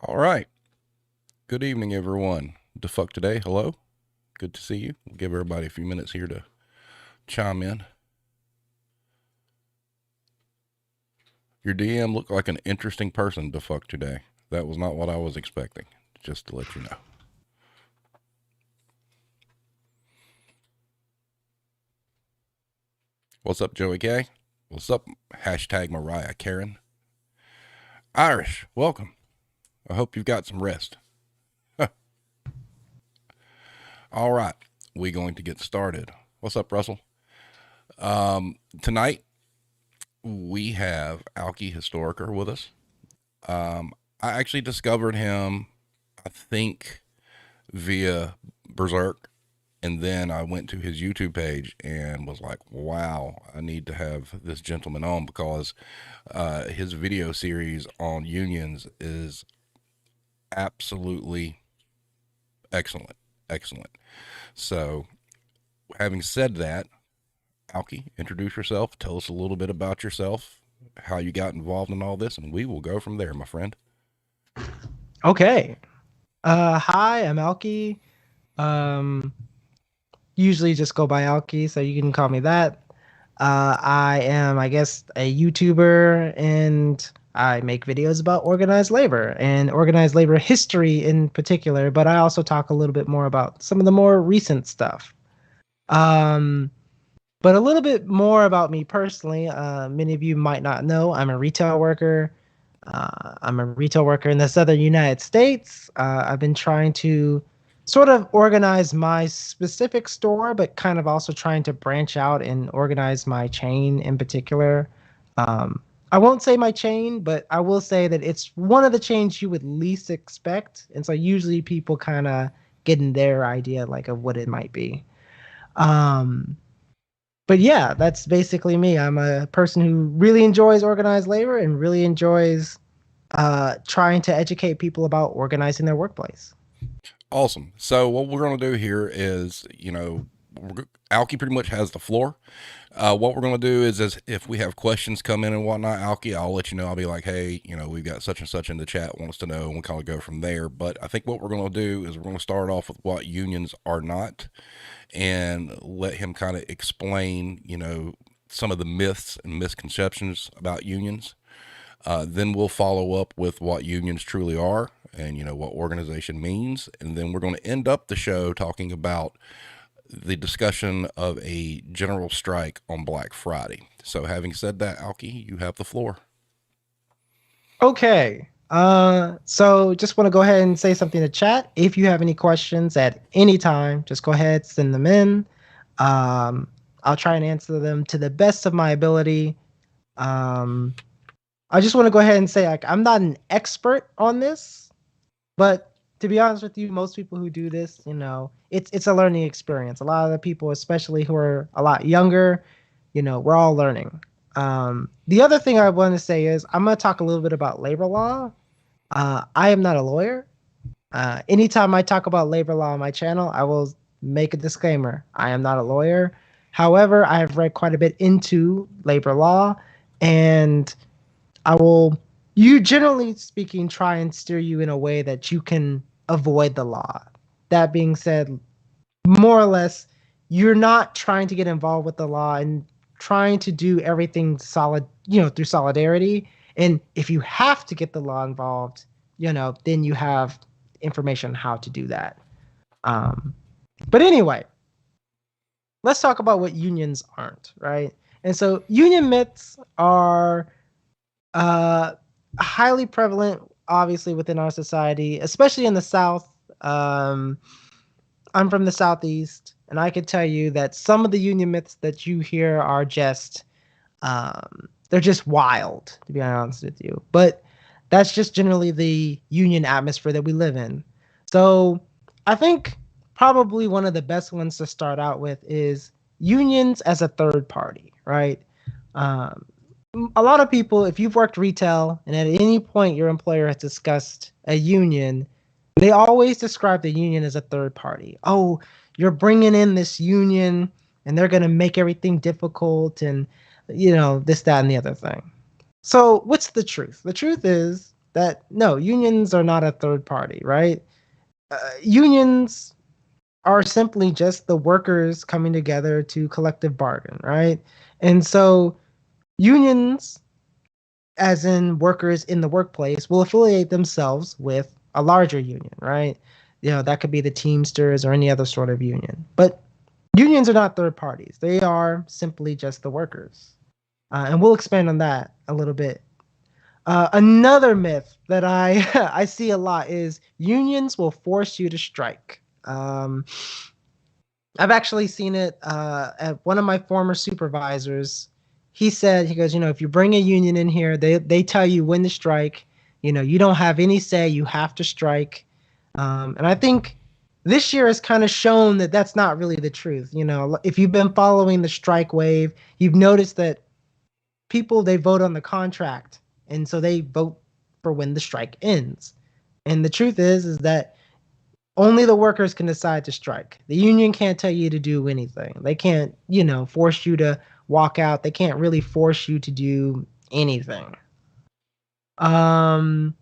All right. Good evening, everyone. The fuck today? Hello. Good to see you. We'll give everybody a few minutes here to chime in. Your DM looked like an interesting person to fuck today. That was not what I was expecting, just to let you know. What's up, Joey K? What's up, hashtag Mariah Karen? Irish, welcome. I hope you've got some rest. All right, we're going to get started. What's up, Russell? Tonight, we have Alki Historiker with us. I actually discovered him, I think, via Berserk. And then I went to his YouTube page and was like, wow, I need to have this gentleman on because his video series on unions is absolutely excellent. Excellent. So, having said that, Alki, introduce yourself. Tell us a little bit about yourself, how you got involved in all this, and we will go from there, my friend. Okay. Hi, I'm Alki. Usually just go by Alki, so you can call me that. I am, I guess, a YouTuber, and I make videos about organized labor and organized labor history in particular, but I also talk a little bit more about some of the more recent stuff. But a little bit more about me personally. Many of you might not know I'm a retail worker. I'm a retail worker in the southern United States. I've been trying to sort of organize my specific store, but kind of also trying to branch out and organize my chain in particular. I won't say my chain, but I will say that it's one of the chains you would least expect. And so usually people kind of get in their idea like of what it might be. Um, but yeah, that's basically me. I'm a person who really enjoys organized labor and really enjoys trying to educate people about organizing their workplace. Awesome. So what we're going to do here is, Alki pretty much has the floor. What we're going to do is if we have questions come in and whatnot, Alki, I'll let you know. I'll be like, hey, we've got such and such in the chat, wants to know, and we'll kind of go from there. But I think what we're going to do is we're going to start off with what unions are not and let him kind of explain, some of the myths and misconceptions about unions. Then we'll follow up with what unions truly are and, what organization means. And then we're going to end up the show talking about the discussion of a general strike on Black Friday. So having said that, Alki, you have the floor. Okay. So just want to go ahead and say something to chat. If you have any questions at any time, just go ahead, send them in. I'll try and answer them to the best of my ability. I just want to go ahead and say, like, I'm not an expert on this, but to be honest with you, most people who do this, it's a learning experience. A lot of the people, especially who are a lot younger, we're all learning. The other thing I want to say is I'm going to talk a little bit about labor law. I am not a lawyer. Anytime I talk about labor law on my channel, I will make a disclaimer. I am not a lawyer. However, I have read quite a bit into labor law, and I will, you generally speaking, try and steer you in a way that you can avoid the law. That being said, more or less, you're not trying to get involved with the law and trying to do everything solid, through solidarity. And if you have to get the law involved, then you have information on how to do that. But anyway, let's talk about what unions aren't, right? And so union myths are highly prevalent, obviously, within our society, especially in the South. I'm from the Southeast, and I can tell you that some of the union myths that you hear are just, they're just wild, to be honest with you. But that's just generally the union atmosphere that we live in. So I think probably one of the best ones to start out with is unions as a third party, right? Um, a lot of people, if you've worked retail and at any point your employer has discussed a union, they always describe the union as a third party. Oh, you're bringing in this union and they're going to make everything difficult and, this, that, and the other thing. So what's the truth? The truth is that no, unions are not a third party, right? Unions are simply just the workers coming together to collective bargain, right? And so unions, as in workers in the workplace, will affiliate themselves with a larger union, right? That could be the Teamsters or any other sort of union. But unions are not third parties. They are simply just the workers. And we'll expand on that a little bit. Another myth that I I see a lot is unions will force you to strike. I've actually seen it at one of my former supervisors. He goes, if you bring a union in here, they tell you when to strike. You don't have any say. You have to strike. And I think this year has kind of shown that that's not really the truth. If you've been following the strike wave, you've noticed that people, they vote on the contract, and so they vote for when the strike ends. And the truth is that only the workers can decide to strike. The union can't tell you to do anything. They can't, force you to walk out. They can't really force you to do anything. Um,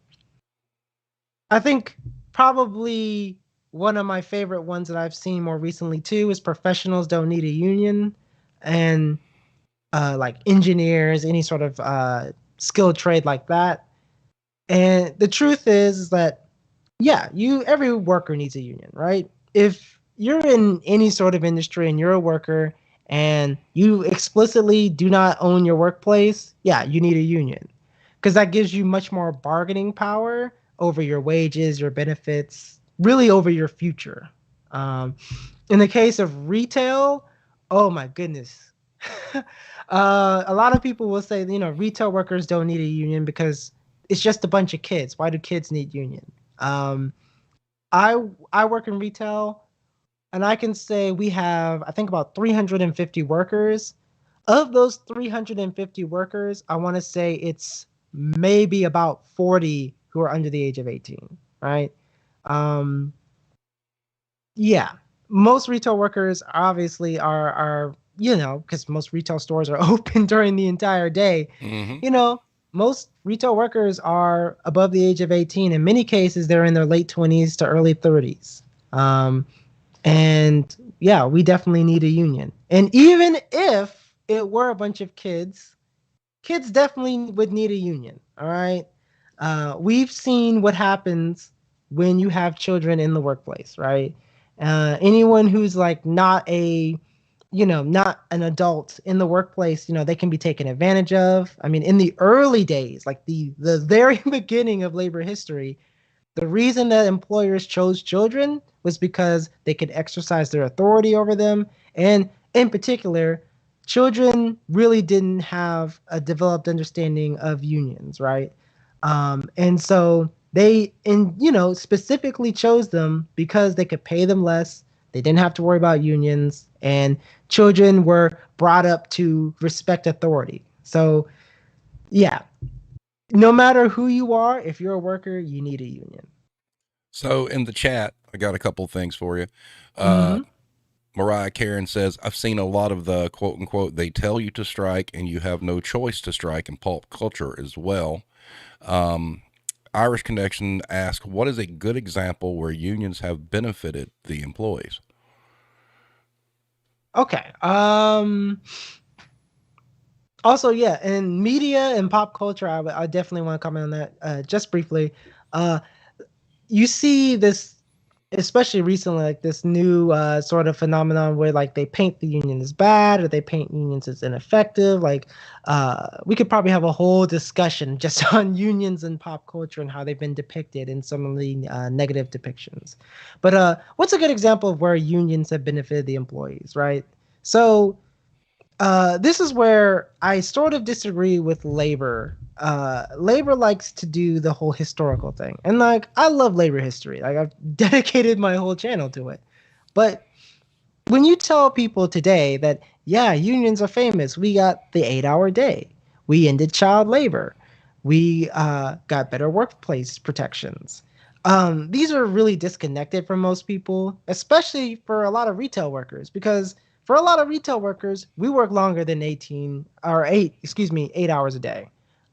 I think probably one of my favorite ones that I've seen more recently too is professionals don't need a union, and like engineers, any sort of skilled trade like that. And the truth is that yeah, every worker needs a union, right? If you're in any sort of industry and you're a worker and you explicitly do not own your workplace, yeah, you need a union because that gives you much more bargaining power over your wages, your benefits, really over your future. In the case of retail, oh my goodness. A lot of people will say, retail workers don't need a union because it's just a bunch of kids. Why do kids need union? Um, I work in retail, and I can say we have, I think, about 350 workers. Of those 350 workers, I want to say it's maybe about 40 who are under the age of 18, right? Um, yeah, most retail workers obviously are because most retail stores are open during the entire day. Mm-hmm. You know, most retail workers are above the age of 18. In many cases, they're in their late 20s to early 30s. Um, and yeah, we definitely need a union. And even if it were a bunch of kids definitely would need a union. All right. We've seen what happens when you have children in the workplace, right? Anyone who's like not an adult in the workplace, they can be taken advantage of. I mean, in the early days, like the very beginning of labor history, the reason that employers chose children was because they could exercise their authority over them. And in particular, children really didn't have a developed understanding of unions, right? And so specifically chose them because they could pay them less. They didn't have to worry about unions, and children were brought up to respect authority. So, yeah, no matter who you are, if you're a worker, you need a union. So in the chat, I got a couple things for you. Mm-hmm. Mariah Karen says, I've seen a lot of the quote unquote, they tell you to strike and you have no choice to strike in pulp culture as well. Irish Connection asks, what is a good example where unions have benefited the employees? Okay. Also, yeah, in media and pop culture, I definitely want to comment on that just briefly. Uh, you see this, especially recently, like this new sort of phenomenon where like they paint the union as bad or they paint unions as ineffective. Like we could probably have a whole discussion just on unions in pop culture and how they've been depicted in some of the negative depictions. But what's a good example of where unions have benefited the employees, right? So this is where I sort of disagree with labor. Labor likes to do the whole historical thing, and like I love labor history. Like I've dedicated my whole channel to it. But when you tell people today that yeah, unions are famous, we got the 8-hour day, we ended child labor, we got better workplace protections. These are really disconnected from most people, especially for a lot of retail workers, because for a lot of retail workers, we work longer than 8 hours a day.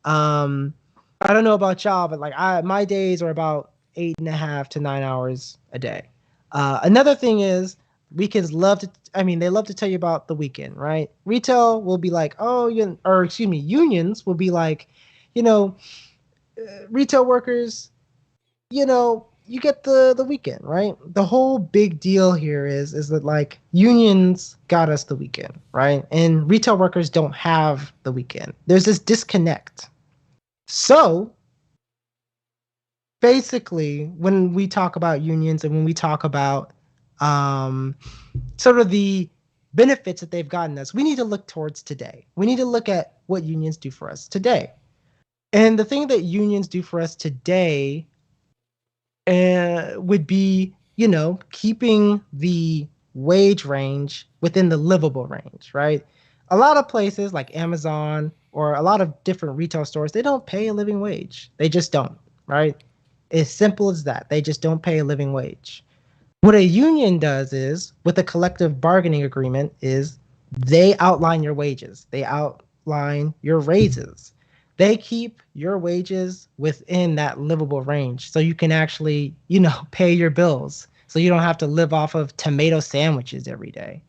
Um, I don't know about y'all, but like my days are about 8.5 to 9 hours a day. Another thing is weekends love to. I mean, they love to tell you about the weekend, right? Retail will be like, oh, or excuse me, unions will be like, you know, retail workers, you get the weekend, right? The whole big deal here is that like unions got us the weekend, right? And retail workers don't have the weekend. There's this disconnect. So basically, when we talk about unions and when we talk about um, sort of the benefits that they've gotten us, we need to look towards today. We need to look at what unions do for us today. And the thing that unions do for us today would be, keeping the wage range within the livable range, right? A lot of places like Amazon or a lot of different retail stores, they don't pay a living wage. They just don't, right? As simple as that. They just don't pay a living wage. What a union does is, with a collective bargaining agreement, is they outline your wages. They outline your raises. They keep your wages within that livable range so you can actually, pay your bills. So you don't have to live off of tomato sandwiches every day.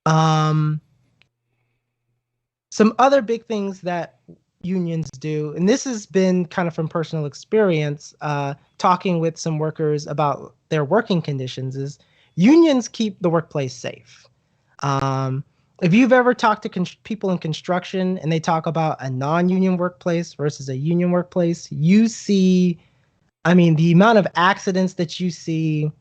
Some other big things that unions do, and this has been kind of from personal experience, talking with some workers about their working conditions, is unions keep the workplace safe. If you've ever talked to people in construction and they talk about a non-union workplace versus a union workplace, you see, I mean, the amount of accidents that you see,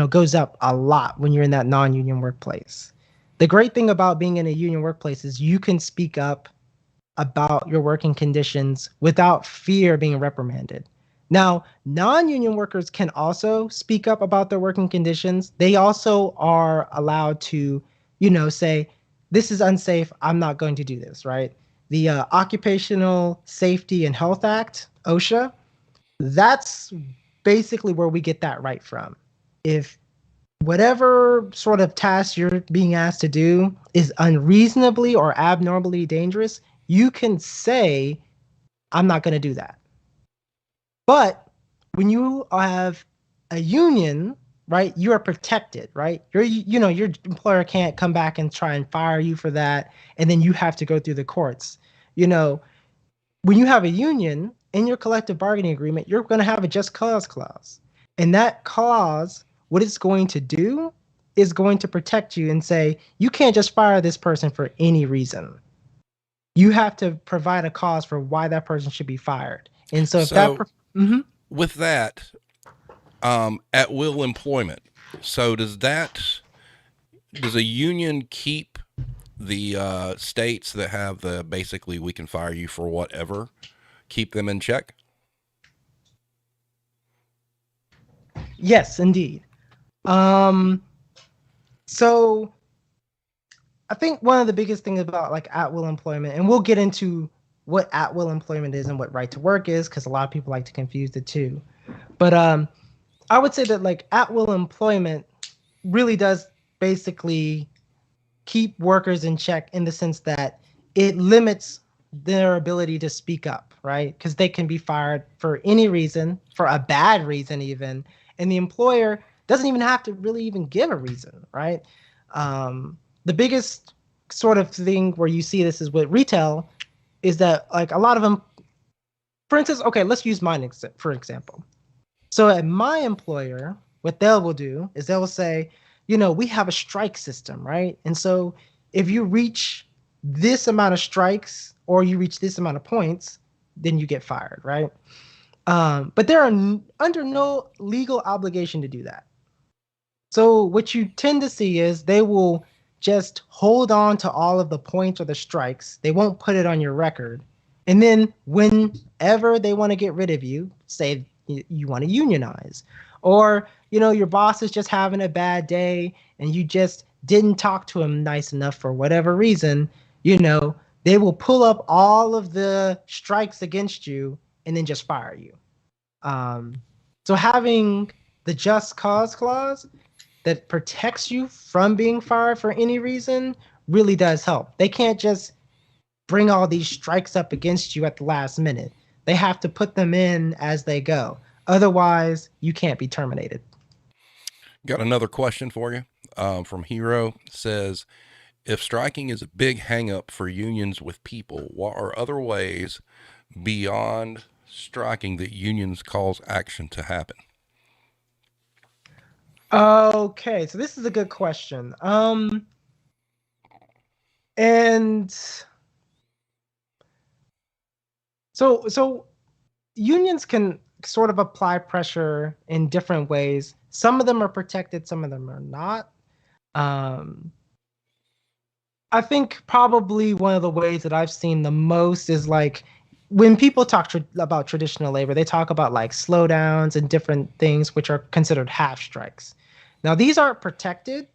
goes up a lot when you're in that non-union workplace. The great thing about being in a union workplace is you can speak up about your working conditions without fear of being reprimanded. Now, non-union workers can also speak up about their working conditions. They also are allowed to, say, this is unsafe. I'm not going to do this, right? The Occupational Safety and Health Act, OSHA, that's basically where we get that right from. If whatever sort of task you're being asked to do is unreasonably or abnormally dangerous, you can say, I'm not going to do that. But when you have a union, right, you are protected, right? Your employer can't come back and try and fire you for that, and then you have to go through the courts. When you have a union in your collective bargaining agreement, you're going to have a just cause clause. And that clause, what it's going to do is going to protect you and say, you can't just fire this person for any reason. You have to provide a cause for why that person should be fired. And so if So with that, at will employment. So does a union keep the states that have the basically we can fire you for whatever, keep them in check? Yes, indeed. Um, so I think one of the biggest things about like at will employment, and we'll get into what at will employment is and what right to work is, because a lot of people like to confuse the two. But I would say that like at will employment really does basically keep workers in check in the sense that it limits their ability to speak up, right? Because they can be fired for any reason, for a bad reason even, and the employer doesn't even have to really even give a reason, right? The biggest sort of thing where you see this is with retail is that like a lot of them, for instance, okay, let's use mine for example. So at my employer, what they will do is they will say, we have a strike system, right? And so if you reach this amount of strikes or you reach this amount of points, then you get fired, right? But they're under no legal obligation to do that. So what you tend to see is they will just hold on to all of the points or the strikes. They won't put it on your record. And then whenever they want to get rid of you, say you want to unionize, or your boss is just having a bad day and you just didn't talk to him nice enough for whatever reason, they will pull up all of the strikes against you and then just fire you. So having the just cause clause that protects you from being fired for any reason really does help. They can't just bring all these strikes up against you at the last minute. they have to put them in as they go. Otherwise, you can't be terminated. Got another question for you from Hero. Says, if striking is a big hangup for unions with people, what are other ways beyond striking that unions cause action to happen? Okay, so this is a good question. And so unions can sort of apply pressure in different ways. Some of them are protected, some of them are not. Um, I think probably one of the ways that I've seen the most is like when people talk about traditional labor, they talk about like slowdowns and different things which are considered half strikes. Now, these aren't protected,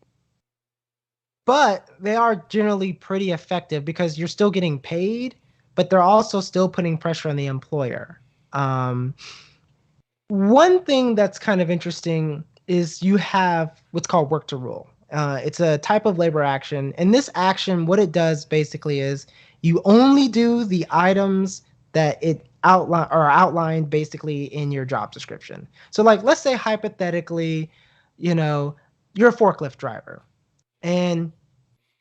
but they are generally pretty effective because you're still getting paid, but they're also still putting pressure on the employer. Um, One thing that's kind of interesting is you have what's called work to rule. It's a type of labor action. And this action, what it does basically is you only do the items that it outlined basically in your job description. So like let's say hypothetically, you know, you're a forklift driver. And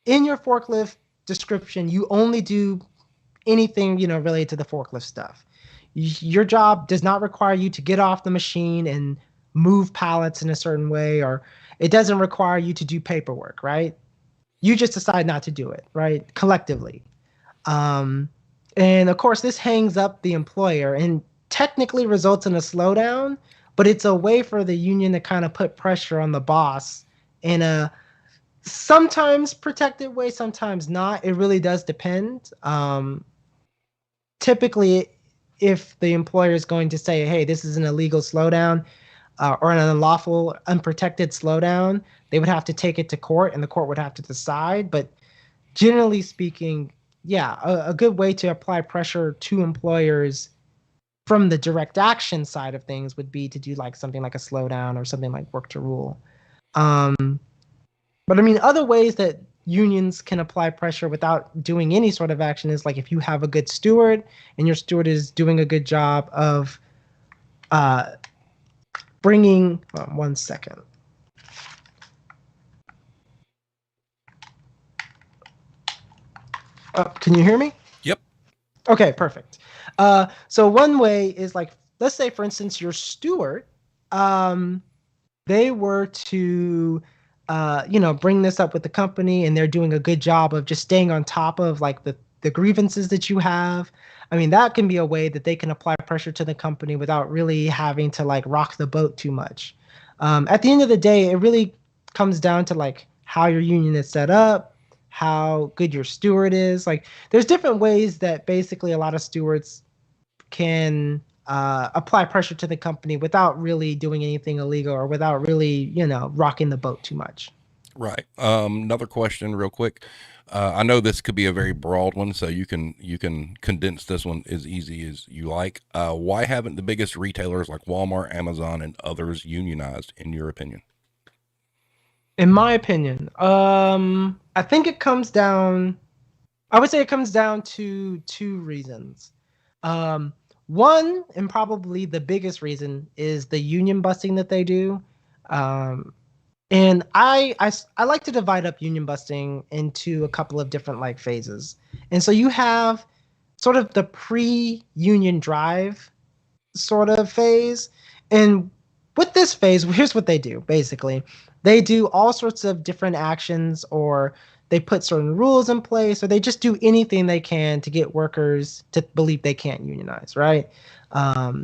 in your forklift description, you only do anything, related to the forklift stuff. Your job does not require you to get off the machine and move pallets in a certain way, or it doesn't require you to do paperwork, right? You just decide not to do it, right? Collectively. Um, and of course, this hangs up the employer and technically results in a slowdown, but it's a way for the union to kind of put pressure on the boss in a sometimes protected way, sometimes not. It really does depend. Typically, if the employer is going to say, hey, this is an illegal slowdown or an unlawful, unprotected slowdown, they would have to take it to court and the court would have to decide. But generally speaking, yeah, a good way to apply pressure to employers from the direct action side of things would be to do like something like a slowdown or something like work to rule. Um, but I mean, other ways that unions can apply pressure without doing any sort of action is like if you have a good steward and your steward is doing a good job of uh, bringing. 1 second. Can you hear me? Yep. Okay, perfect. So one way is like, let's say, for instance, your steward, they were to, bring this up with the company, and they're doing a good job of just staying on top of like the grievances that you have. I mean, that can be a way that they can apply pressure to the company without really having to like rock the boat too much. At the end of the day, it really comes down to like how your union is set up, how good your steward is. Like, there's different ways that basically a lot of stewards can apply pressure to the company without really doing anything illegal or without really, rocking the boat too much. Right. Another question, real quick. I know this could be a very broad one, so you can condense this one as easy as you like. Why haven't the biggest retailers like Walmart, Amazon, and others unionized, in your opinion? In my opinion, I think it comes down. I would say it comes down to two reasons. One, and probably the biggest reason, is the union busting that they do. Um, And I like to divide up union busting into a couple of different like phases. And so you have sort of the pre-union drive sort of phase. And with this phase, here's what they do basically. They do all sorts of different actions, or they put certain rules in place, or they just do anything they can to get workers to believe they can't unionize, right?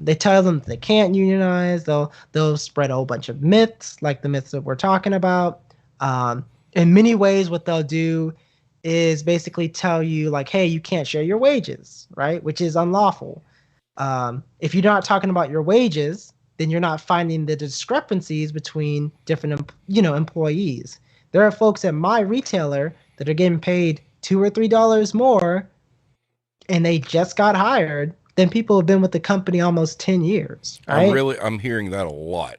They tell them they can't unionize. They'll spread a whole bunch of myths, like the myths that we're talking about. In many ways, what they'll do is basically tell you like, hey, you can't share your wages, right? Which is unlawful. If you're not talking about your wages, then you're not finding the discrepancies between different, employees. There are folks at my retailer that are getting paid $2 or $3 more, and they just got hired than people who have been with the company almost 10 years, right? I'm hearing that a lot.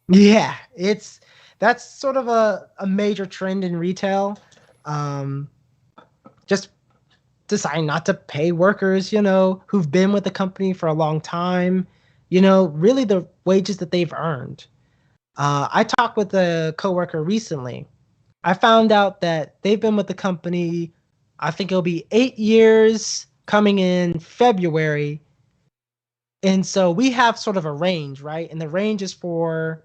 Yeah, that's sort of a major trend in retail. Um, just deciding not to pay workers, who've been with the company for a long time, really the wages that they've earned. I talked with a coworker recently. I found out that they've been with the company, I think it'll be 8 years coming in February. And so we have sort of a range, right? And the range is for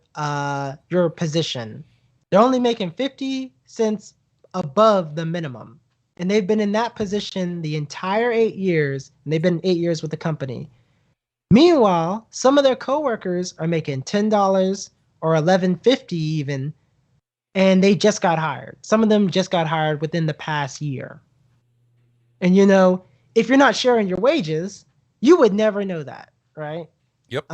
your position. They're only making 50 cents above the minimum. And they've been in that position the entire 8 years, and they've been 8 years with the company. Meanwhile, some of their coworkers are making $10 or $11.50 even, and they just got hired. Some of them just got hired within the past year. And if you're not sharing your wages, you would never know that, right? Yep.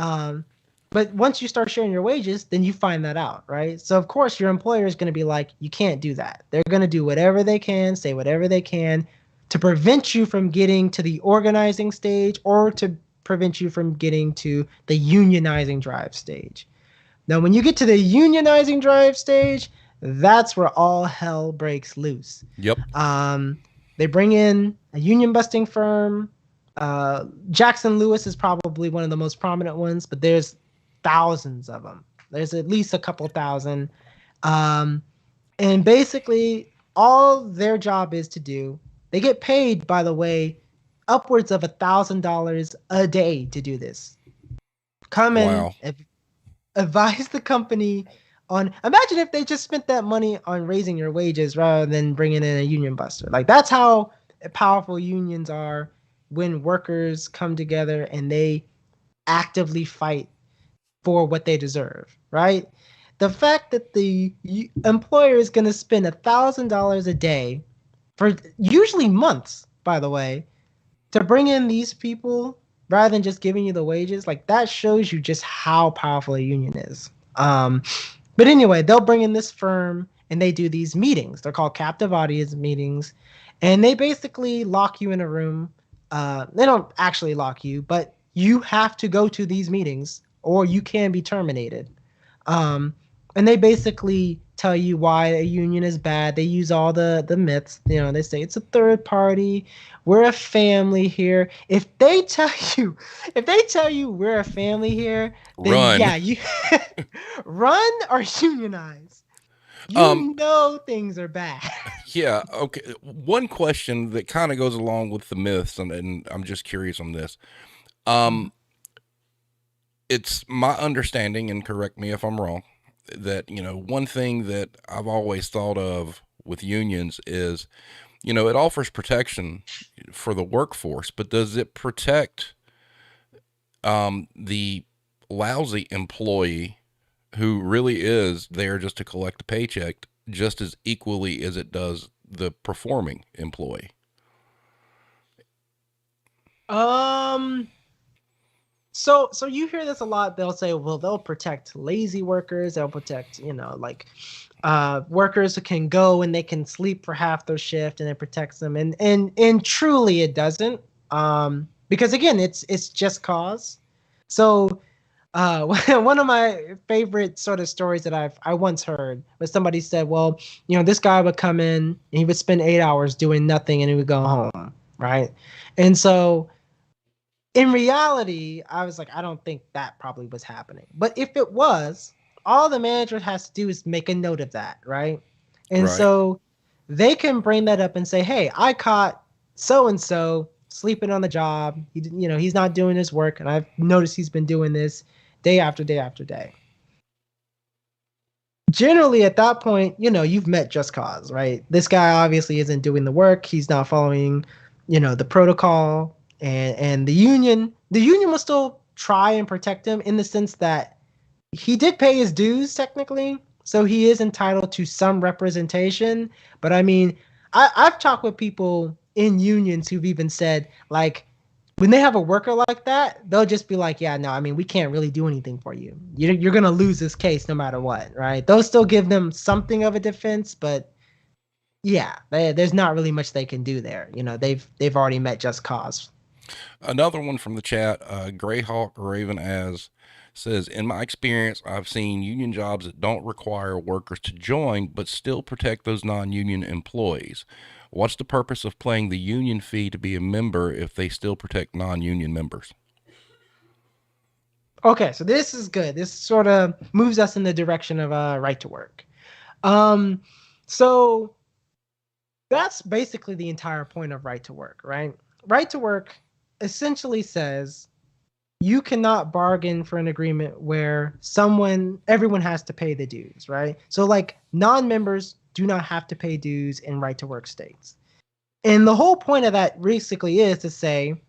But once you start sharing your wages, then you find that out, right? So of course your employer is going to be like, you can't do that. They're going to do whatever they can, say whatever they can to prevent you from getting to the organizing stage or to prevent you from getting to the unionizing drive stage. Now, when you get to the unionizing drive stage, that's where all hell breaks loose. Yep. They bring in a union busting firm. Jackson Lewis is probably one of the most prominent ones, but there's thousands of them. There's at least a couple thousand. And basically, all their job is to do, they get paid, by the way, upwards of $1,000 a day to do this. Come in, advise the company on. Imagine if they just spent that money on raising your wages rather than bringing in a union buster. Like, that's how powerful unions are when workers come together and they actively fight for what they deserve, right? The fact that the employer is going to spend $1,000 a day for usually months, by the way, to bring in these people rather than just giving you the wages, like, that shows you just how powerful a union is. But anyway, they'll bring in this firm and they do these meetings. They're called captive audience meetings, and they basically lock you in a room. They don't actually lock you, but you have to go to these meetings or you can be terminated. And they basically tell you why a union is bad. They use all the myths. They say it's a third party. We're a family here. If they tell you we're a family here, then Run. yeah, you run or unionize. Things are bad. Yeah. Okay. One question that kind of goes along with the myths, and I'm just curious on this. It's my understanding, and correct me if I'm wrong, that, one thing that I've always thought of with unions is, it offers protection for the workforce, but does it protect the lousy employee who really is there just to collect a paycheck just as equally as it does the performing employee? So you hear this a lot. They'll say, well, they'll protect lazy workers. They'll protect, workers who can go and they can sleep for half their shift, and it protects them. And truly it doesn't. Because again, it's just cause. So one of my favorite sort of stories that I once heard was somebody said, well, this guy would come in and he would spend 8 hours doing nothing and he would go home, right? And so in reality, I was like, I don't think that probably was happening. But if it was, all the manager has to do is make a note of that, right? And Right. so they can bring that up and say, hey, I caught so and so sleeping on the job. He's not doing his work, and I've noticed he's been doing this day after day after day. Generally, at that point, you've met just cause, right? This guy obviously isn't doing the work. He's not following, the protocol. And the union will still try and protect him in the sense that he did pay his dues technically, so he is entitled to some representation. But I mean, I've talked with people in unions who've even said, like, when they have a worker like that, they'll just be like, yeah, no, I mean, we can't really do anything for you. You're going to lose this case no matter what, right? They'll still give them something of a defense, but yeah, there's not really much they can do there. They've already met just cause. Another one from the chat, Greyhawk Raven as says, in my experience, I've seen union jobs that don't require workers to join, but still protect those non-union employees. What's the purpose of paying the union fee to be a member if they still protect non-union members? Okay, so this is good. This sort of moves us in the direction of right to work. Um, so that's basically the entire point of right to work, right? Right to work essentially says you cannot bargain for an agreement where everyone has to pay the dues, right? So like non-members do not have to pay dues in right to work states. And the whole point of that basically is to say,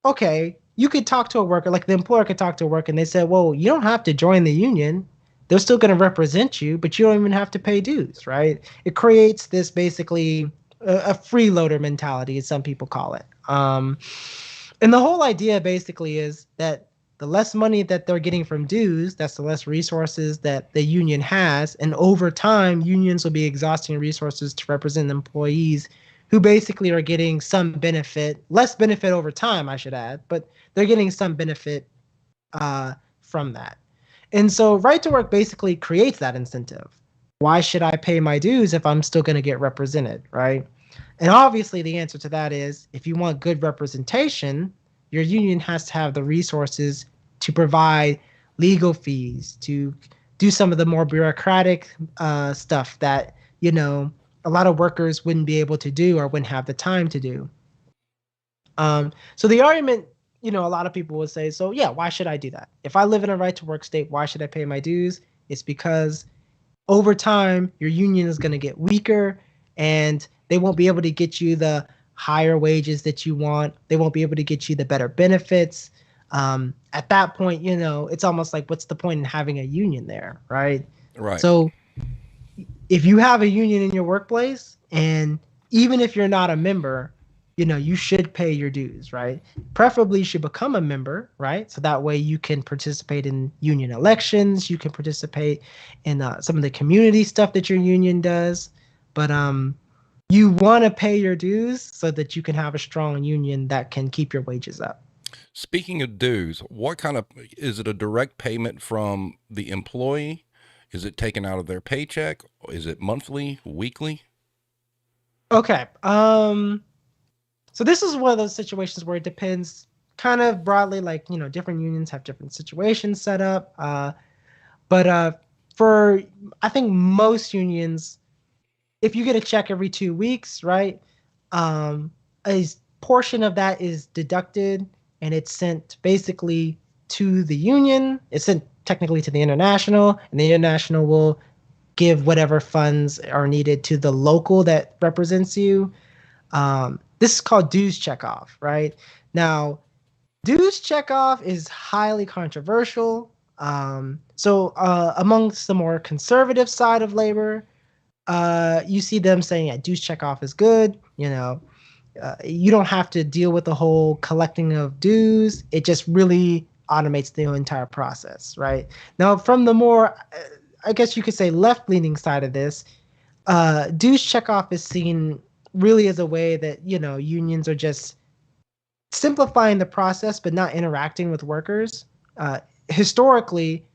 okay, you could talk to a worker, like the employer could talk to a worker and they said, well, you don't have to join the union. They're still going to represent you, but you don't even have to pay dues, right? It creates this basically a freeloader mentality, as some people call it. And the whole idea basically is that the less money that they're getting from dues, that's the less resources that the union has. And over time, unions will be exhausting resources to represent employees who basically are getting some benefit, less benefit over time, I should add, but they're getting some benefit from that. And so right to work basically creates that incentive. Why should I pay my dues if I'm still going to get represented, right? And obviously the answer to that is if you want good representation, your union has to have the resources to provide legal fees, to do some of the more bureaucratic stuff that, a lot of workers wouldn't be able to do or wouldn't have the time to do. So the argument, a lot of people would say, so yeah, why should I do that? If I live in a right to work state, why should I pay my dues? It's because over time, your union is going to get weaker and they won't be able to get you the higher wages that you want. They won't be able to get you the better benefits. At that point, it's almost like, what's the point in having a union there, right? Right. So if you have a union in your workplace, and even if you're not a member, you should pay your dues, right? Preferably you should become a member, right? So that way you can participate in union elections, you can participate in some of the community stuff that your union does. But you want to pay your dues so that you can have a strong union that can keep your wages up. Speaking of dues, what kind of is it a direct payment from the employee? Is it taken out of their paycheck? Is it monthly, weekly? Okay. So this is one of those situations where it depends kind of broadly, like, different unions have different situations set up. But for, I think most unions, if you get a check every 2 weeks, right, a portion of that is deducted and it's sent basically to the union. It's sent technically to the international, and the international will give whatever funds are needed to the local that represents you. This is called dues checkoff, right? Now, dues checkoff is highly controversial. So amongst the more conservative side of labor, you see them saying, yeah, dues checkoff is good. You don't have to deal with the whole collecting of dues. It just really automates the entire process, right? Now, from the more, I guess you could say, left-leaning side of this, dues checkoff is seen really as a way that, unions are just simplifying the process but not interacting with workers. Historically,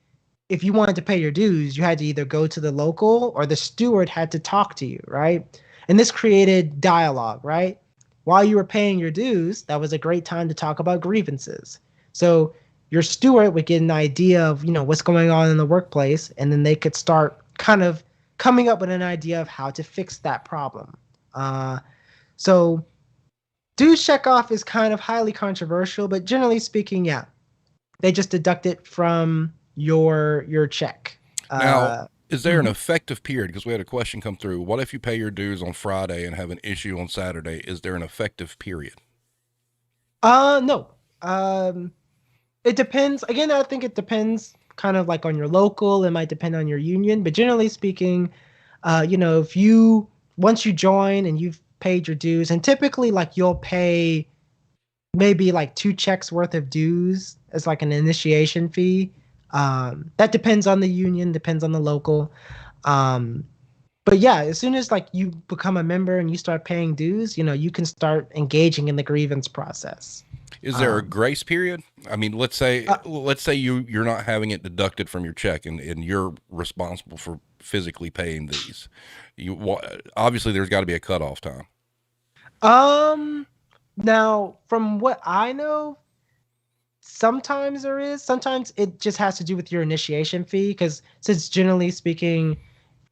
if you wanted to pay your dues, you had to either go to the local or the steward had to talk to you, right? And this created dialogue, right? While you were paying your dues, that was a great time to talk about grievances. So your steward would get an idea of, what's going on in the workplace, and then they could start kind of coming up with an idea of how to fix that problem. So dues checkoff is kind of highly controversial, but generally speaking, yeah, they just deduct it from your check. Now, is there an effective period? Because we had a question come through. What if you pay your dues on Friday and have an issue on Saturday? Is there an effective period? No. It depends. Again, I think it depends kind of like on your local. It might depend on your union, but generally speaking, if once you join and you've paid your dues, and typically like you'll pay maybe like 2 checks worth of dues as like an initiation fee. That depends on the union, depends on the local. But yeah, as soon as like you become a member and you start paying dues, you can start engaging in the grievance process. Is there a grace period? I mean, Uh, let's say you're not having it deducted from your check, and you're responsible for physically paying these. Obviously there's got to be a cutoff time. um, Now, from what I know, sometimes there is. Sometimes it just has to do with your initiation fee, because since generally speaking,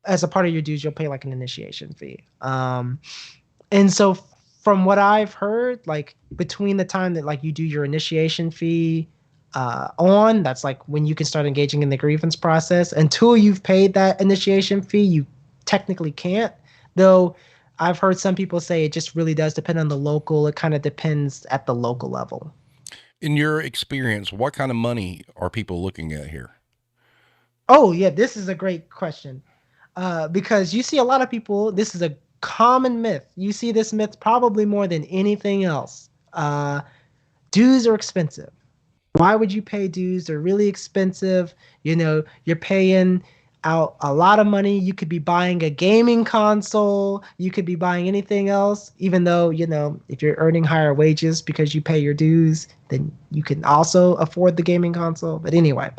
as a part of your dues, you'll pay like an initiation fee. And so from what I've heard, like between the time that like you do your initiation fee that's like when you can start engaging in the grievance process. Until you've paid that initiation fee, you technically can't. Though I've heard some people say it just really does depend on the local. It kind of depends at the local level. In your experience, what kind of money are people looking at here? Oh yeah, this is a great question. Because you see a lot of people, this is a common myth. You see this myth probably more than anything else. Dues are expensive. Why would you pay dues? They're really expensive. You're paying out a lot of money. You could be buying a gaming console. You could be buying anything else, even though, if you're earning higher wages because you pay your dues, then you can also afford the gaming console. But anyway,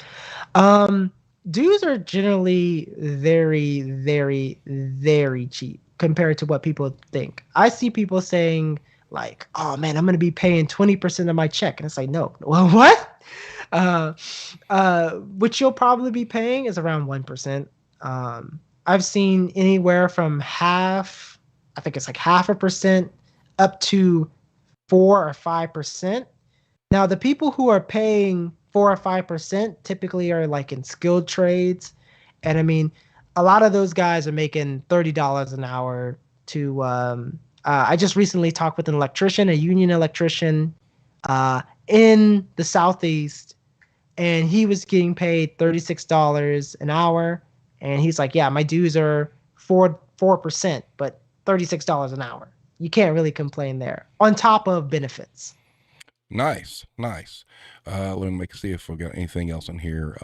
um, dues are generally very, very, very cheap compared to what people think. I see people saying like, "Oh man, I'm gonna be paying 20% of my check," and it's like, no, well, what? Uh, what you'll probably be paying is around 1%. I've seen anywhere from half, I think it's like 0.5%, up to 4 or 5%. Now, the people who are paying 4 or 5% typically are like in skilled trades. And I mean, a lot of those guys are making $30 an hour to. I just recently talked with an electrician, a union electrician in the Southeast, and he was getting paid $36 an hour. And he's like, yeah, my dues are 4%, but $36 an hour. You can't really complain there on top of benefits. Nice, nice. Let me see if we got anything else in here.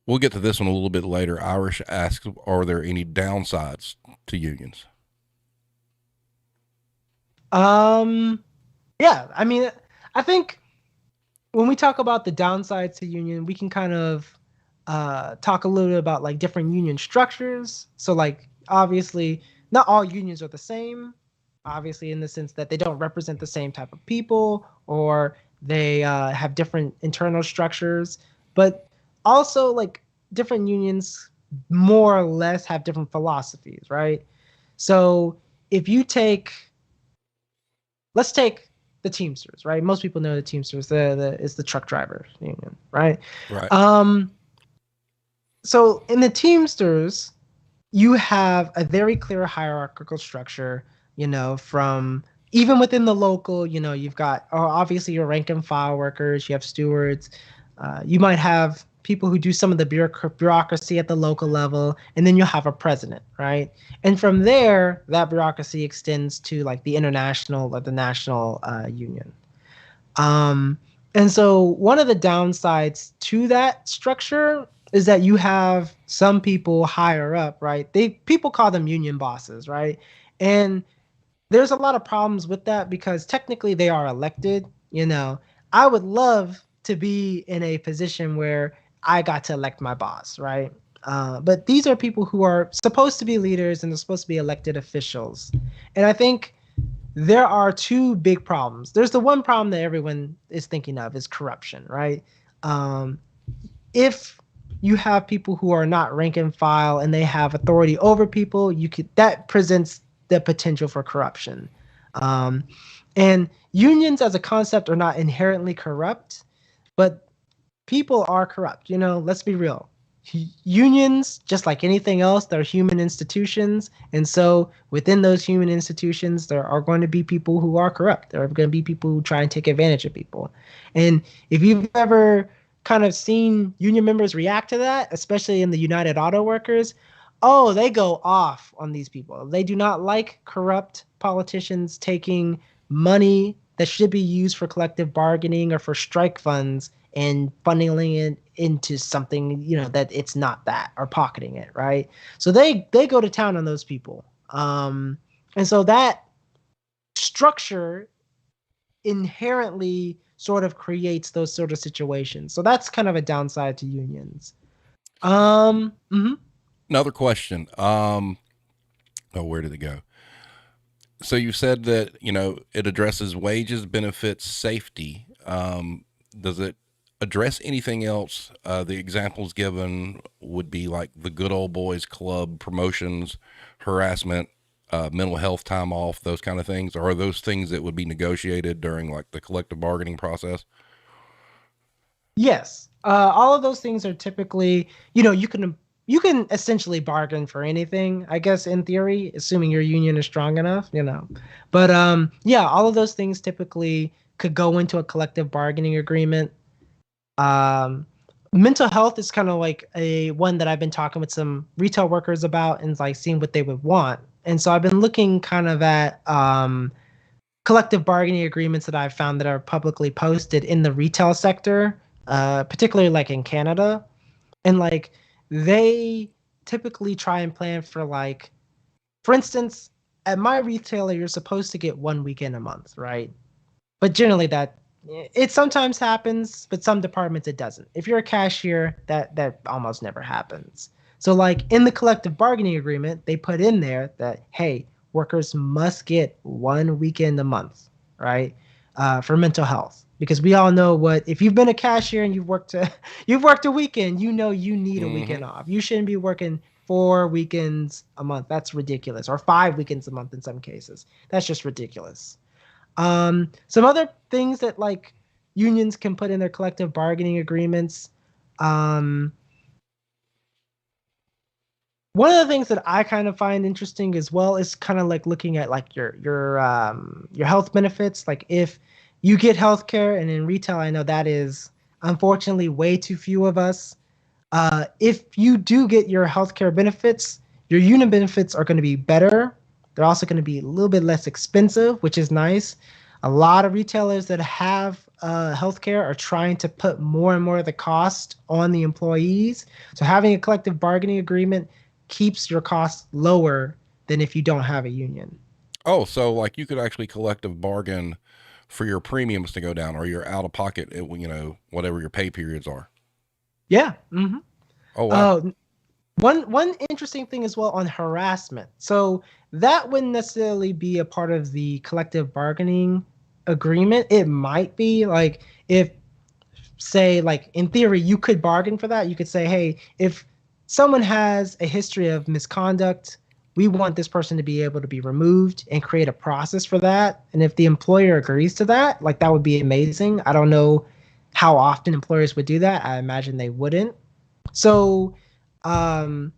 We'll get to this one a little bit later. Irish asks, are there any downsides to unions? Um, yeah, I mean, I think when we talk about the downsides to union, we can kind of talk a little bit about like different union structures. So, like, obviously, not all unions are the same. Obviously, in the sense that they don't represent the same type of people, or they have different internal structures. But also, like, different unions more or less have different philosophies, right? So, if you take let's take the Teamsters, right? Most people know the Teamsters. Is the truck drivers union, right? Right. Um, so in the Teamsters, you have a very clear hierarchical structure. From even within the local, you've got obviously your rank and file workers. You have stewards. You might have people who do some of the bureaucracy at the local level, and then you'll have a president, right? And from there, that bureaucracy extends to like the international or the national union. Um, and so one of the downsides to that structure is that you have some people higher up, right? People call them union bosses, right? And there's a lot of problems with that because technically they are elected. I would love to be in a position where I got to elect my boss, right? But these are people who are supposed to be leaders and they're supposed to be elected officials. And I think there are two big problems. There's the one problem that everyone is thinking of is corruption, right? Um, if you have people who are not rank and file and they have authority over people, that presents the potential for corruption. Um, and unions as a concept are not inherently corrupt, but people are corrupt. Let's be real. Unions, just like anything else, they're human institutions. And so within those human institutions, there are going to be people who are corrupt. There are going to be people who try and take advantage of people. And if you've ever kind of seen union members react to that, especially in the United Auto Workers, oh, they go off on these people. They do not like corrupt politicians taking money that should be used for collective bargaining or for strike funds and funneling it into something that it's not that, or pocketing it, right? So they go to town on those people, and so that structure inherently sort of creates those sort of situations. So that's kind of a downside to unions. Mhm. Another question. Oh, where did it go? So you said that it addresses wages, benefits, safety. Does it address anything else? The examples given would be like the good old boys club, promotions, harassment, mental health time off, those kind of things. Or are those things that would be negotiated during like the collective bargaining process? Yes. All of those things are typically, you can essentially bargain for anything, I guess, in theory, assuming your union is strong enough. But yeah, all of those things typically could go into a collective bargaining agreement. Um, Mental health is kind of like a one that I've been talking with some retail workers about and like seeing what they would want. And so I've been looking kind of at collective bargaining agreements that I've found that are publicly posted in the retail sector, particularly like in Canada. And like they typically try and plan for like, for instance, at my retailer, you're supposed to get 1 weekend a month, right? But generally that it sometimes happens, but some departments it doesn't. If you're a cashier, that almost never happens. So like in the collective bargaining agreement, they put in there that hey, workers must get 1 weekend a month, right? For mental health. Because we all know what if you've been a cashier and you've worked a weekend, you need a Mm-hmm. weekend off. You shouldn't be working 4 weekends a month. That's ridiculous. Or 5 weekends a month in some cases. That's just ridiculous. Some other things that like unions can put in their collective bargaining agreements. Um, One of the things that I kind of find interesting as well is kind of like looking at like your health benefits. Like if you get healthcare, and in retail, I know that is unfortunately way too few of us. If you do get your healthcare benefits, your union benefits are going to be better. They're also going to be a little bit less expensive, which is nice. A lot of retailers that have healthcare are trying to put more and more of the cost on the employees. So having a collective bargaining agreement keeps your costs lower than if you don't have a union. Oh, so like you could actually collective bargain for your premiums to go down or your out of pocket, whatever your pay periods are. Yeah. Mm-hmm. Oh, wow. Uh, one interesting thing as well on harassment. So that wouldn't necessarily be a part of the collective bargaining agreement. It might be like if say like in theory you could bargain for that. You could say, hey, if someone has a history of misconduct, we want this person to be able to be removed and create a process for that. And if the employer agrees to that, like that would be amazing. I don't know how often employers would do that. I imagine they wouldn't. So um,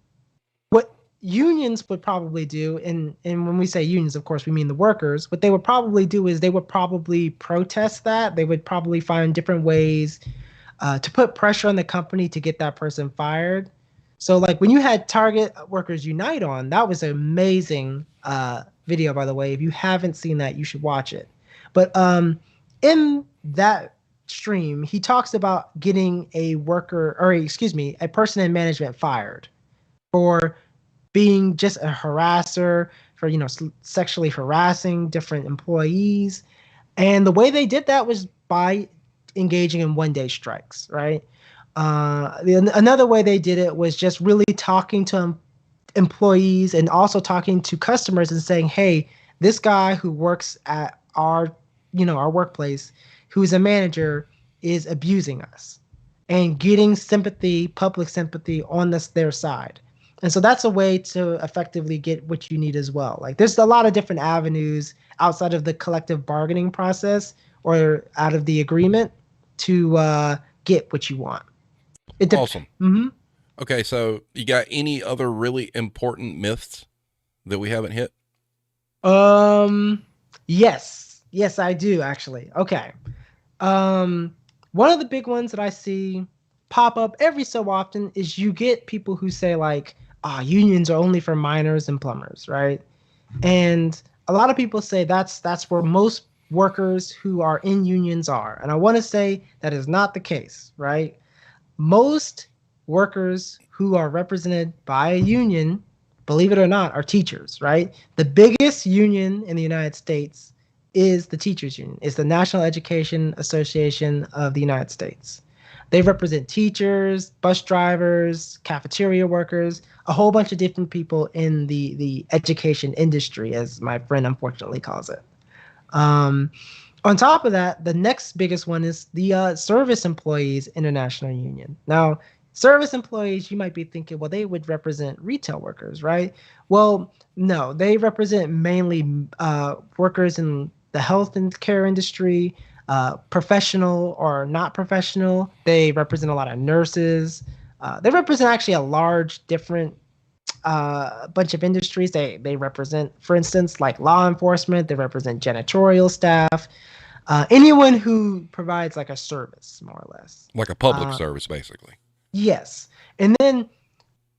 what unions would probably do, and when we say unions, of course, we mean the workers, what they would probably do is they would probably protest that. They would probably find different ways to put pressure on the company to get that person fired. So, like when you had Target Workers Unite on, that was an amazing video, by the way. If you haven't seen that, you should watch it. But in that stream, he talks about getting a worker, or excuse me, a person in management fired for being just a harasser, for sexually harassing different employees. And the way they did that was by engaging in 1 day strikes, right? Another way they did it was just really talking to employees and also talking to customers and saying, hey, this guy who works at our workplace, who's a manager, is abusing us, and getting sympathy, public sympathy on their side. And so that's a way to effectively get what you need as well. Like there's a lot of different avenues outside of the collective bargaining process or out of the agreement to get what you want. Awesome. Mm-hmm. Okay, so you got any other really important myths that we haven't hit? Um, yes, I do actually. Okay. Um, One of the big ones that I see pop up every so often is you get people who say like, "Ah, unions are only for miners and plumbers," right? And a lot of people say that's where most workers who are in unions are. And I want to say that is not the case, right? Most workers who are represented by a union, believe it or not, are teachers, right? The biggest union in the United States is the teachers union. It's the National Education Association of the United States. They represent teachers, bus drivers, cafeteria workers, a whole bunch of different people in the education industry, as my friend unfortunately calls it. Um, on top of that, the next biggest one is the Service Employees International Union. Now, service employees, you might be thinking, well, they would represent retail workers, right? Well, no, they represent mainly workers in the health and care industry, professional or not professional. They represent a lot of nurses. They represent actually a large different bunch of industries. They represent, for instance, like law enforcement. They represent janitorial staff, anyone who provides like a service, more or less. Like a public service, basically. Yes, and then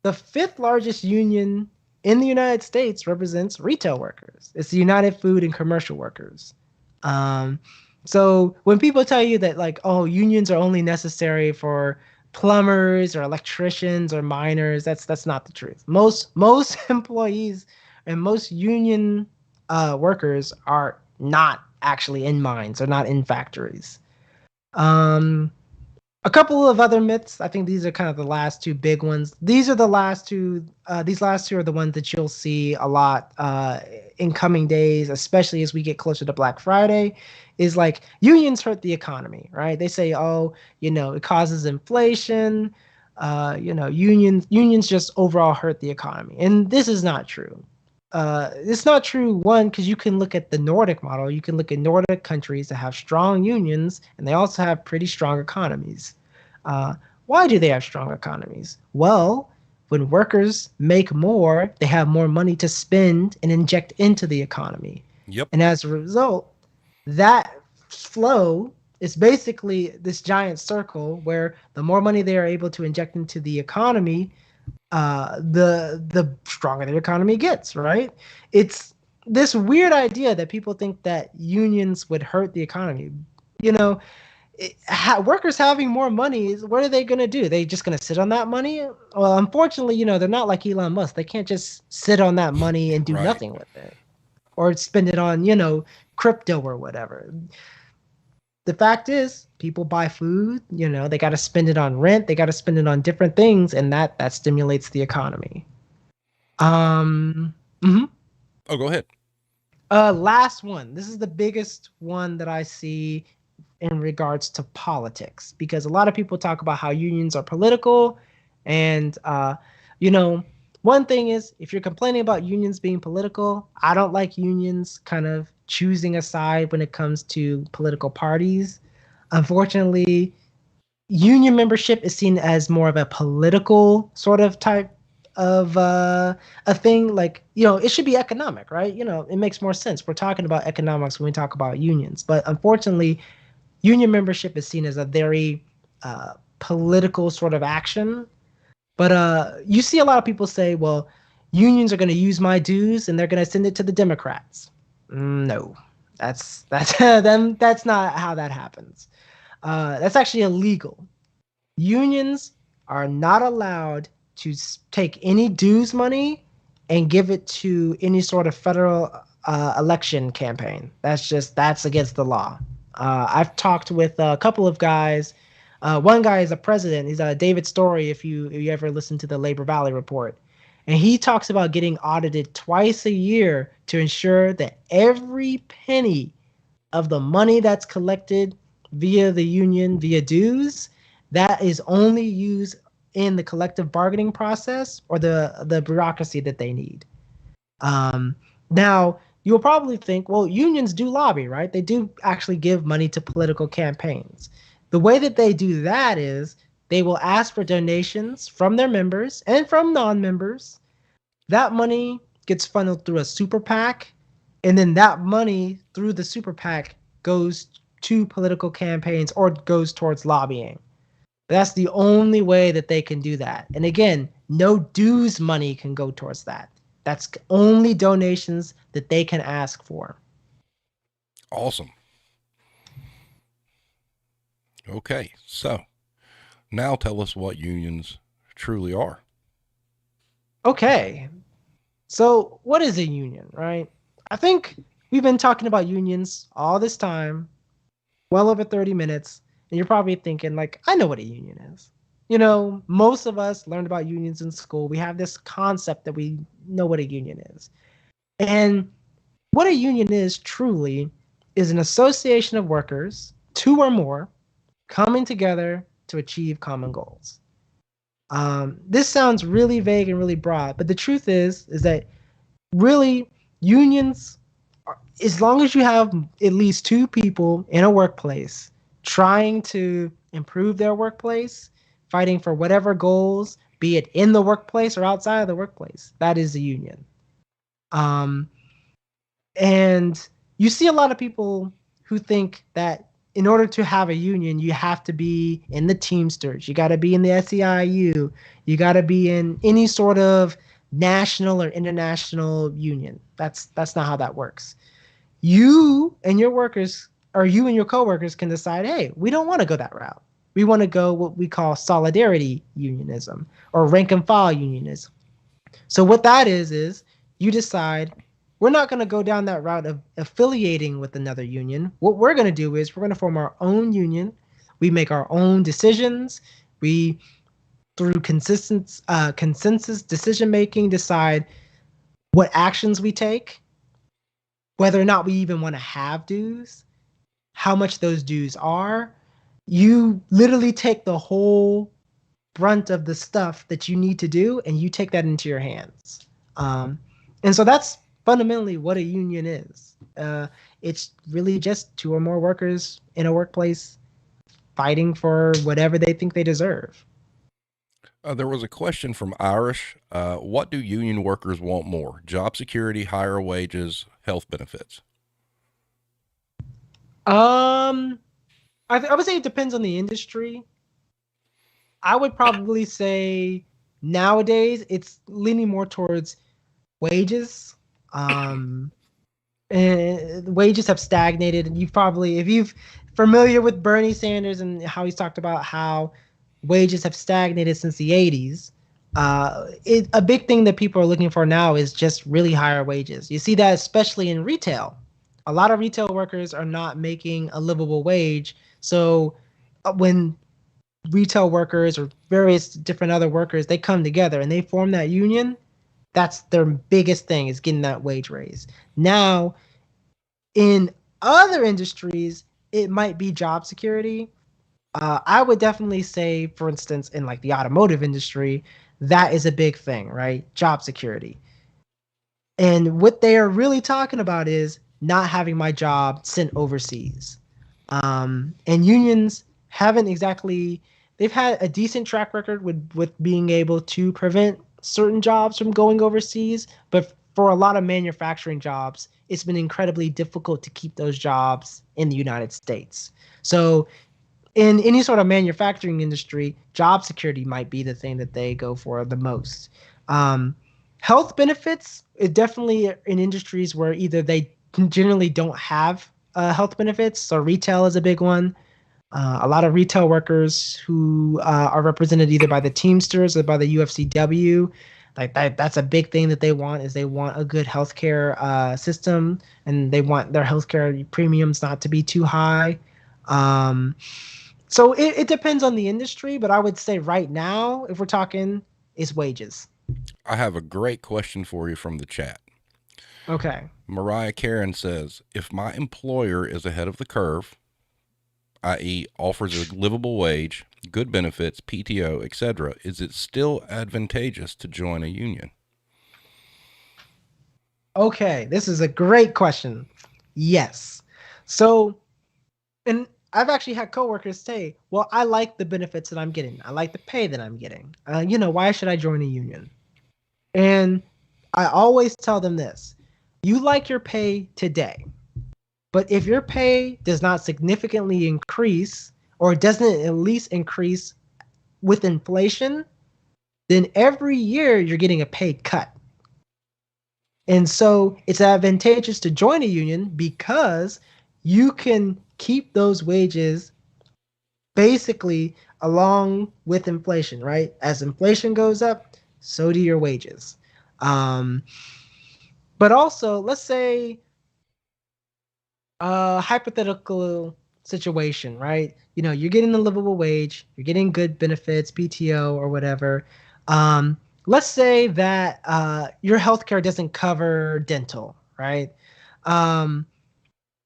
the fifth largest union in the United States represents retail workers. It's the United Food and Commercial Workers. Um, so when people tell you that like, oh, unions are only necessary for plumbers or electricians or miners, that's not the truth. Most employees and most union workers are not actually in mines or not in factories. Um, a couple of other myths. I think these are kind of the last two big ones. These are the last two. These last two are the ones that you'll see a lot in coming days, especially as we get closer to Black Friday. Is like unions hurt the economy, right? They say, oh, it causes inflation. Unions just overall hurt the economy, and this is not true. It's not true, one, because you can look at the Nordic model. You can look at Nordic countries that have strong unions, and they also have pretty strong economies. Why do they have strong economies? Well, when workers make more, they have more money to spend and inject into the economy. Yep. And as a result, that flow is basically this giant circle where the more money they are able to inject into the economy, the stronger the economy gets, right? It's this weird idea that people think that unions would hurt the economy. Workers having more money, what are they going to do? They just going to sit on that money? Well, unfortunately, they're not like Elon Musk. They can't just sit on that money and do Right. nothing with it or spend it on, crypto or whatever. The fact is, people buy food, they got to spend it on rent, they got to spend it on different things, and that stimulates the economy. Mhm. Oh, go ahead. Last one. This is the biggest one that I see in regards to politics, because a lot of people talk about how unions are political, and one thing is, if you're complaining about unions being political, I don't like unions kind of choosing a side when it comes to political parties. Unfortunately, union membership is seen as more of a political sort of type of a thing. Like, it should be economic, right? It makes more sense. We're talking about economics when we talk about unions. But unfortunately, union membership is seen as a very political sort of action. But you see a lot of people say, well, unions are going to use my dues and they're going to send it to the Democrats. No, that's that's not how that happens. That's actually illegal. Unions are not allowed to take any dues money and give it to any sort of federal election campaign. That's against the law. I've talked with a couple of guys. One guy is a president. He's David Story. If you ever listen to the Labor Valley Report, and he talks about getting audited twice a year to ensure that every penny of the money that's collected via the union via dues, that is only used in the collective bargaining process or the bureaucracy that they need. Now, you'll probably think, well, unions do lobby, right? They do actually give money to political campaigns. The way that they do that is they will ask for donations from their members and from non-members. That money gets funneled through a super PAC, and then that money through the super PAC goes to political campaigns or goes towards lobbying. That's the only way that they can do that. And again, no dues money can go towards that. That's only donations that they can ask for. Awesome. Okay, so now tell us what unions truly are. Okay. So what is a union, right? I think we've been talking about unions all this time, well over 30 minutes, and you're probably thinking, like, I know what a union is. Most of us learned about unions in school. We have this concept that we know what a union is. And what a union is truly is an association of workers, two or more, coming together to achieve common goals. This sounds really vague and really broad, but the truth is that really unions, as long as you have at least two people in a workplace trying to improve their workplace, fighting for whatever goals, be it in the workplace or outside of the workplace, that is a union. Um, and you see a lot of people who think that in order to have a union, you have to be in the Teamsters, you got to be in the SEIU, you got to be in any sort of national or international union. That's not how that works. You and your workers, or you and your coworkers, can decide, hey, we don't want to go that route. We want to go what we call solidarity unionism or rank and file unionism. So what that is you decide we're not going to go down that route of affiliating with another union. What we're going to do is we're going to form our own union. We make our own decisions. We, through consensus decision making, decide what actions we take, whether or not we even want to have dues, how much those dues are. You literally take the whole brunt of the stuff that you need to do and you take that into your hands. And so that's fundamentally what a union is. It's really just two or more workers in a workplace fighting for whatever they think they deserve. There was a question from Irish. What do union workers want more? Job security, higher wages, health benefits? Um, I would say it depends on the industry. I would probably say nowadays it's leaning more towards wages. Um, and wages have stagnated. And you've probably, if you've familiar with Bernie Sanders and how he's talked about how wages have stagnated since the 80s, a big thing that people are looking for now is just really higher wages. You see that especially in retail. A lot of retail workers are not making a livable wage. So when retail workers or various different other workers, they come together and they form that union, that's their biggest thing, is getting that wage raise. Now, in other industries, it might be job security. I would definitely say, for instance, in like the automotive industry, that is a big thing, right? Job security. And what they are really talking about is not having my job sent overseas. And unions haven't exactly, they've had a decent track record with being able to prevent certain jobs from going overseas. But for a lot of manufacturing jobs, it's been incredibly difficult to keep those jobs in the United States. So in any sort of manufacturing industry, job security might be the thing that they go for the most. Um, Health benefits is definitely in industries where either they generally don't have health benefits. So retail is a big one. A lot of retail workers who are represented either by the Teamsters or by the UFCW, like that's a big thing that they want, is they want a good healthcare system, and they want their healthcare premiums not to be too high. Um, so it depends on the industry, but I would say right now, if we're talking, is wages. I have a great question for you from the chat. Okay. Mariah Karen says, if my employer is ahead of the curve, i.e., offers a livable wage, good benefits, PTO, etc., is it still advantageous to join a union? Okay, this is a great question. Yes. So, and I've actually had coworkers say, "Well, I like the benefits that I'm getting. I like the pay that I'm getting. Why should I join a union?" And I always tell them this: you like your pay today, but if your pay does not significantly increase or doesn't at least increase with inflation, then every year you're getting a pay cut. And so it's advantageous to join a union because you can keep those wages basically along with inflation, right? As inflation goes up, so do your wages. Um, but also, let's say Hypothetical situation, right? You know, you're getting a livable wage, you're getting good benefits, PTO or whatever. Um, let's say that your healthcare doesn't cover dental, right? Um,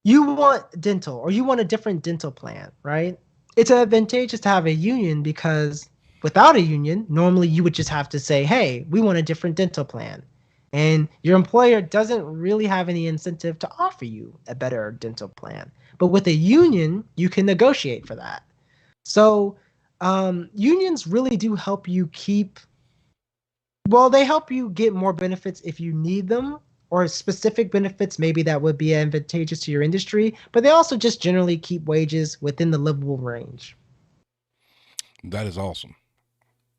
you want dental or you want a different dental plan, right? It's advantageous to have a union because without a union, normally you would just have to say, hey, we want a different dental plan. And your employer doesn't really have any incentive to offer you a better dental plan. But with a union, you can negotiate for that. So unions really do help you keep, well, they help you get more benefits if you need them, or specific benefits maybe that would be advantageous to your industry, but they also just generally keep wages within the livable range. That is awesome.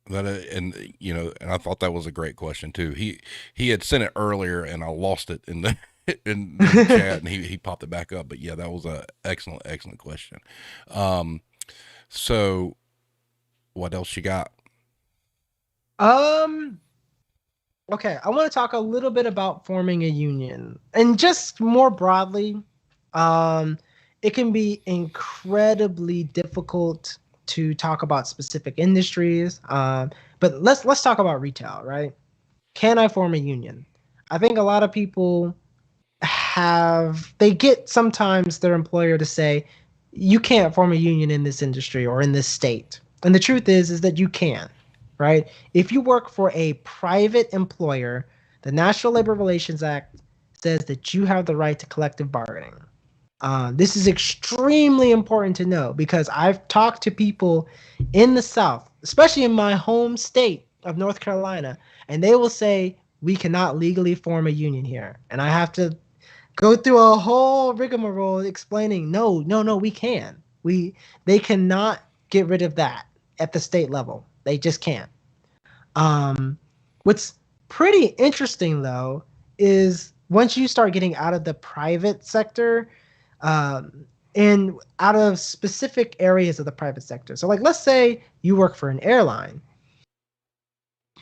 And and I thought that was a great question too. He had sent it earlier, and I lost it in the in the chat, and he popped it back up. But yeah, that was a excellent question. Um, so what else you got? um okay, I want to talk a little bit about forming a union. And just more broadly, um it can be incredibly difficult to talk about specific industries. But let's talk about retail, right? Can I form a union? I think a lot of people they get sometimes their employer to say, you can't form a union in this industry or in this state. And the truth is that you can, right? If you work for a private employer, the National Labor Relations Act says that you have the right to collective bargaining. This is extremely important to know because I've talked to people in the South, especially in my home state of North Carolina, and they will say, we cannot legally form a union here. And I have to go through a whole rigmarole explaining, no, no, no, we can. They cannot get rid of that at the state level. They just can't. Um, what's pretty interesting though is once you start getting out of the private sector, and out of specific areas of the private sector. So, like, let's say you work for an airline.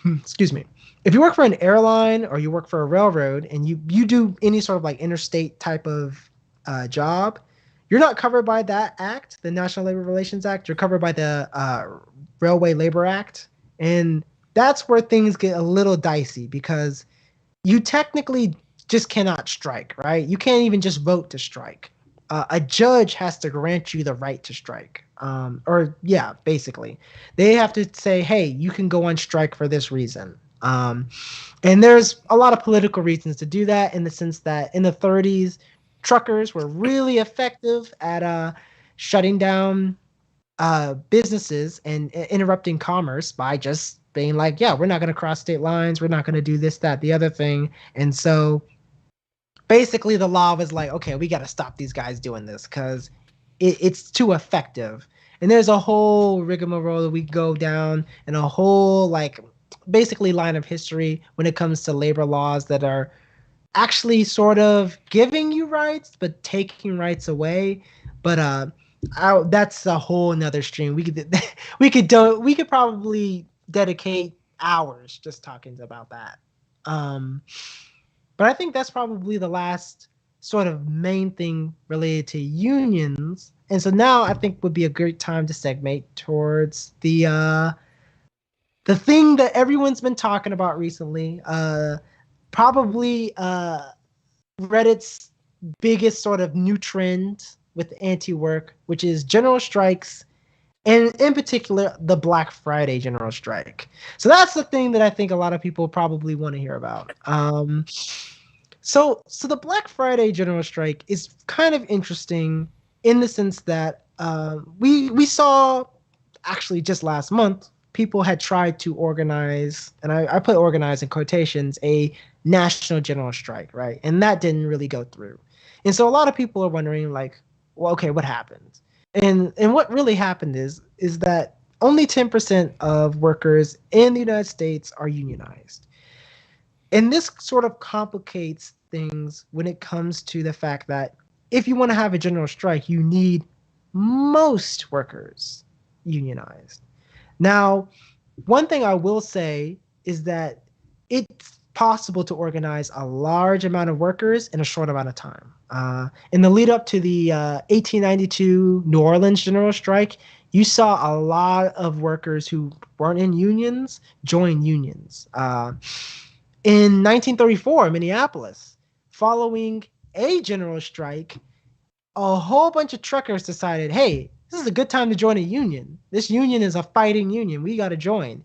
Excuse me. If you work for an airline or you work for a railroad and you do any sort of like interstate type of job, you're not covered by that act, the National Labor Relations Act. You're covered by the Railway Labor Act, and that's where things get a little dicey because you technically just cannot strike, right? You can't even just vote to strike. A judge has to grant you the right to strike. Or yeah, basically, they have to say, "Hey, you can go on strike for this reason." And there's a lot of political reasons to do that, in the sense that in the 30s, truckers were really effective at shutting down businesses and interrupting commerce by just being like, yeah, we're not going to cross state lines. We're not going to do this, that, the other thing. And so basically the law was like, okay, we got to stop these guys doing this because it's too effective. And there's a whole rigmarole that we go down, and a whole like basically line of history when it comes to labor laws that are actually sort of giving you rights but taking rights away. But that's a whole another stream. We could probably dedicate hours just talking about that. Um, but I think that's probably the last sort of main thing related to unions. And so now I think would be a great time to segment towards the thing that everyone's been talking about recently. Probably Reddit's biggest sort of new trend with anti-work, which is general strikes, and in particular the Black Friday general strike. So that's the thing that I think a lot of people probably want to hear about. So the Black Friday general strike is kind of interesting in the sense that we saw actually just last month people had tried to organize, and I put organize in quotations, a national general strike, right? And that didn't really go through. And so a lot of people are wondering, like, well, okay, what happened? And what really happened is that only 10% of workers in the United States are unionized. And this sort of complicates things when it comes to the fact that if you want to have a general strike, you need most workers unionized. Now, one thing I will say is that it's possible to organize a large amount of workers in a short amount of time. In the lead up to the 1892 New Orleans general strike, you saw a lot of workers who weren't in unions join unions. In 1934, in Minneapolis, following a general strike, a whole bunch of truckers decided, hey, this is a good time to join a union. This union is a fighting union. We got to join.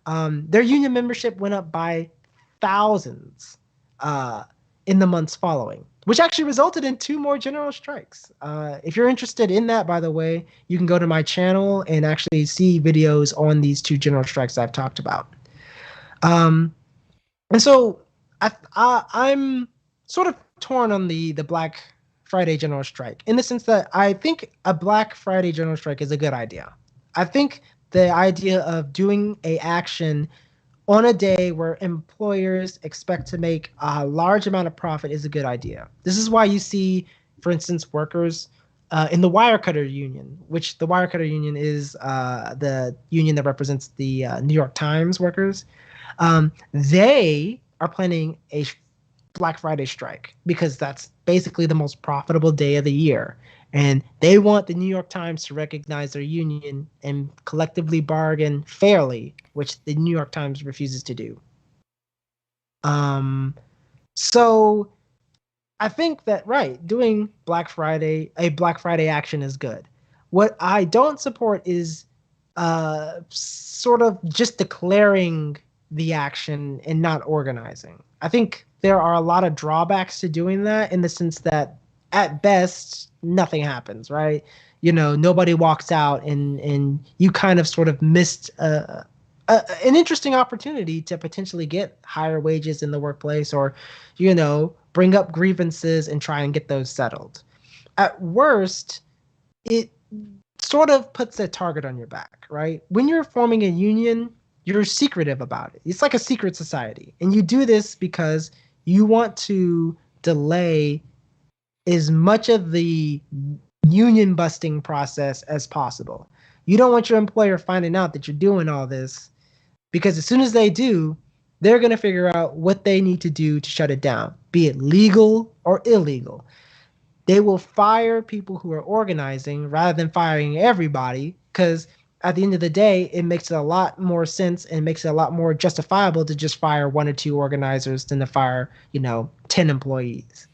Their union membership went up by thousands in the months following, which actually resulted in 2 more general strikes. If you're interested in that, by the way, you can go to my channel and actually see videos on these 2 general strikes I've talked about. And so I'm sort of torn on the Black Friday general strike in the sense that I think a Black Friday general strike is a good idea. I think the idea of doing a action on a day where employers expect to make a large amount of profit is a good idea. This is why you see, for instance, workers in the Wirecutter Union, which the Wirecutter Union is the union that represents the New York Times workers. They are planning a Black Friday strike because that's basically the most profitable day of the year. And they want the New York Times to recognize their union and collectively bargain fairly, which the New York Times refuses to do. So I think that, right, doing a Black Friday action is good. What I don't support is sort of just declaring the action and not organizing. I think there are a lot of drawbacks to doing that in the sense that at best nothing happens, right? Nobody walks out and you kind of sort of missed an interesting opportunity to potentially get higher wages in the workplace or, bring up grievances and try and get those settled. At worst, it sort of puts a target on your back, right? When you're forming a union, you're secretive about it. It's like a secret society. And you do this because you want to delay as much of the union busting process as possible. You don't want your employer finding out that you're doing all this because as soon as they do, they're going to figure out what they need to do to shut it down, be it legal or illegal. They will fire people who are organizing rather than firing everybody because at the end of the day, it makes it a lot more sense and makes it a lot more justifiable to just fire 1 or 2 organizers than to fire, 10 employees.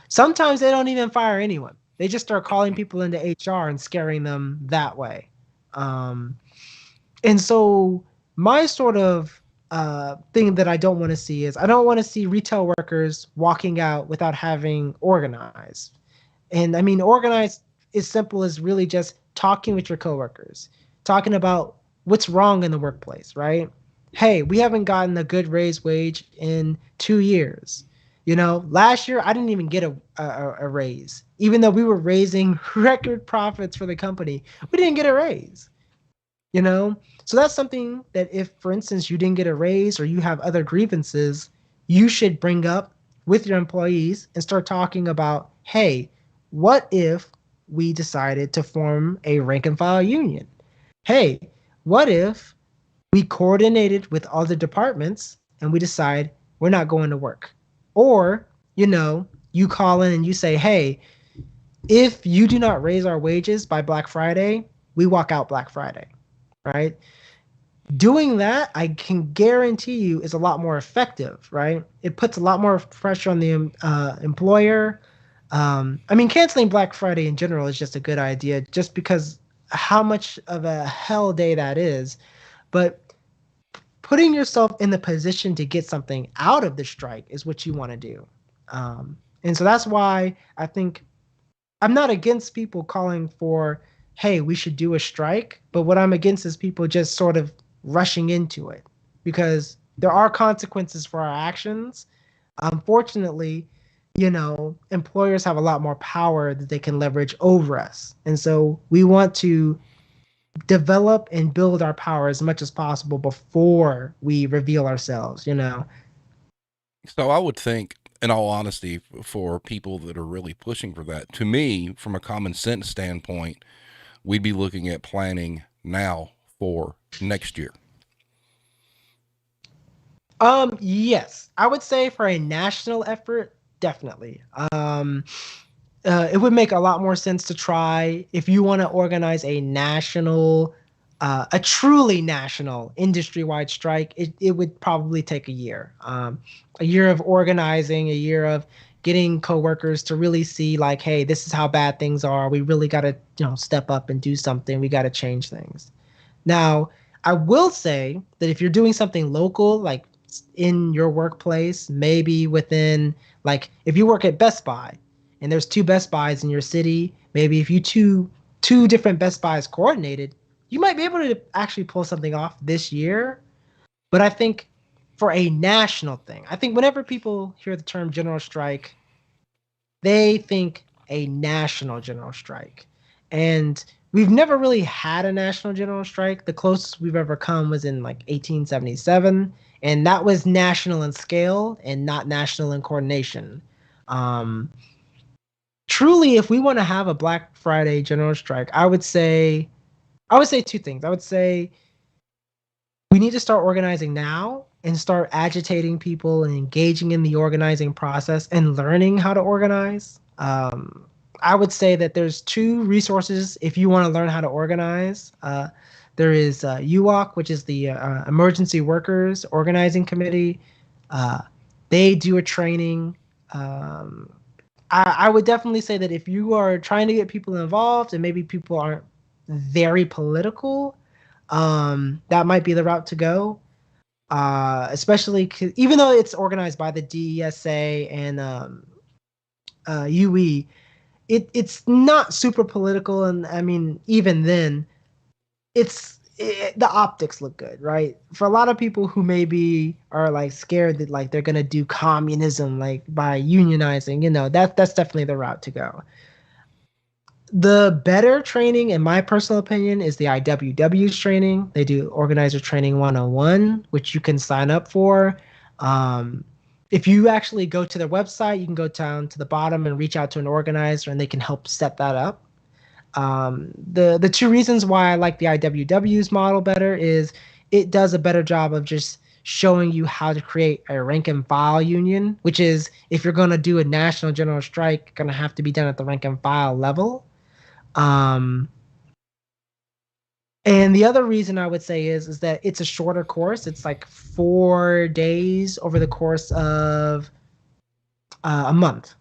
Sometimes they don't even fire anyone. They just start calling people into HR and scaring them that way. And so my sort of thing that I don't want to see is I don't want to see retail workers walking out without having organized. And I mean, organized is simple as really just talking with your coworkers, talking about what's wrong in the workplace, right? Hey, we haven't gotten a good raise wage in 2 years. Last year I didn't even get a raise, even though we were raising record profits for the company. We didn't get a raise. So that's something that if, for instance, you didn't get a raise or you have other grievances, you should bring up with your employees and start talking about, hey, what if we decided to form a rank and file union? Hey, what if we coordinated with other departments and we decide we're not going to work? Or, you call in and you say, hey, if you do not raise our wages by Black Friday, we walk out Black Friday, right? Doing that, I can guarantee you, is a lot more effective, right? It puts a lot more pressure on the employer. I mean, canceling Black Friday in general is just a good idea just because how much of a hell day that is. But putting yourself in the position to get something out of the strike is what you want to do. And so that's why I think I'm not against people calling for, hey, we should do a strike. But what I'm against is people just sort of rushing into it because there are consequences for our actions. Unfortunately, employers have a lot more power that they can leverage over us. And so we want to develop and build our power as much as possible before we reveal ourselves. So I would think, in all honesty, for people that are really pushing for that, to me, from a common sense standpoint, we'd be looking at planning now for next year. Yes, I would say for a national effort, definitely. It would make a lot more sense to try if you want to organize a national, a truly national industry-wide strike. It would probably take a year of organizing, a year of getting coworkers to really see like, hey, this is how bad things are. We really got to, step up and do something. We got to change things. Now, I will say that if you're doing something local, like in your workplace, maybe within, like if you work at Best Buy and there's two Best Buys in your city, maybe if you two different Best Buys coordinated, you might be able to actually pull something off this year. But I think for a national thing, I think whenever people hear the term general strike, they think a national general strike. And we've never really had a national general strike. The closest we've ever come was in like 1877, and that was national in scale and not national in coordination. Um, Truly, if we want to have a Black Friday general strike, I would say two things. I would say we need to start organizing now and start agitating people and engaging in the organizing process and learning how to organize. I would say that there's two resources if you want to learn how to organize. There is UOC, which is the Emergency Workers Organizing Committee. Uh, they do a training. I would definitely say that if you are trying to get people involved and maybe people aren't very political, that might be the route to go. Especially even though it's organized by the DESA and UE, it's not super political, and I mean even then, the optics look good, right? For a lot of people who maybe are like scared that like they're gonna do communism like by unionizing, that's definitely the route to go. The better training, in my personal opinion, is the IWW's training. They do Organizer Training 101, which you can sign up for. Um, if you actually go to their website, you can go down to the bottom and reach out to an organizer, and they can help set that up. The two reasons why I like the IWW's model better is it does a better job of just showing you how to create a rank and file union, which is if you're going to do a national general strike, going to have to be done at the rank and file level. Um, and the other reason I would say is that it's a shorter course. It's like 4 days over the course of a month.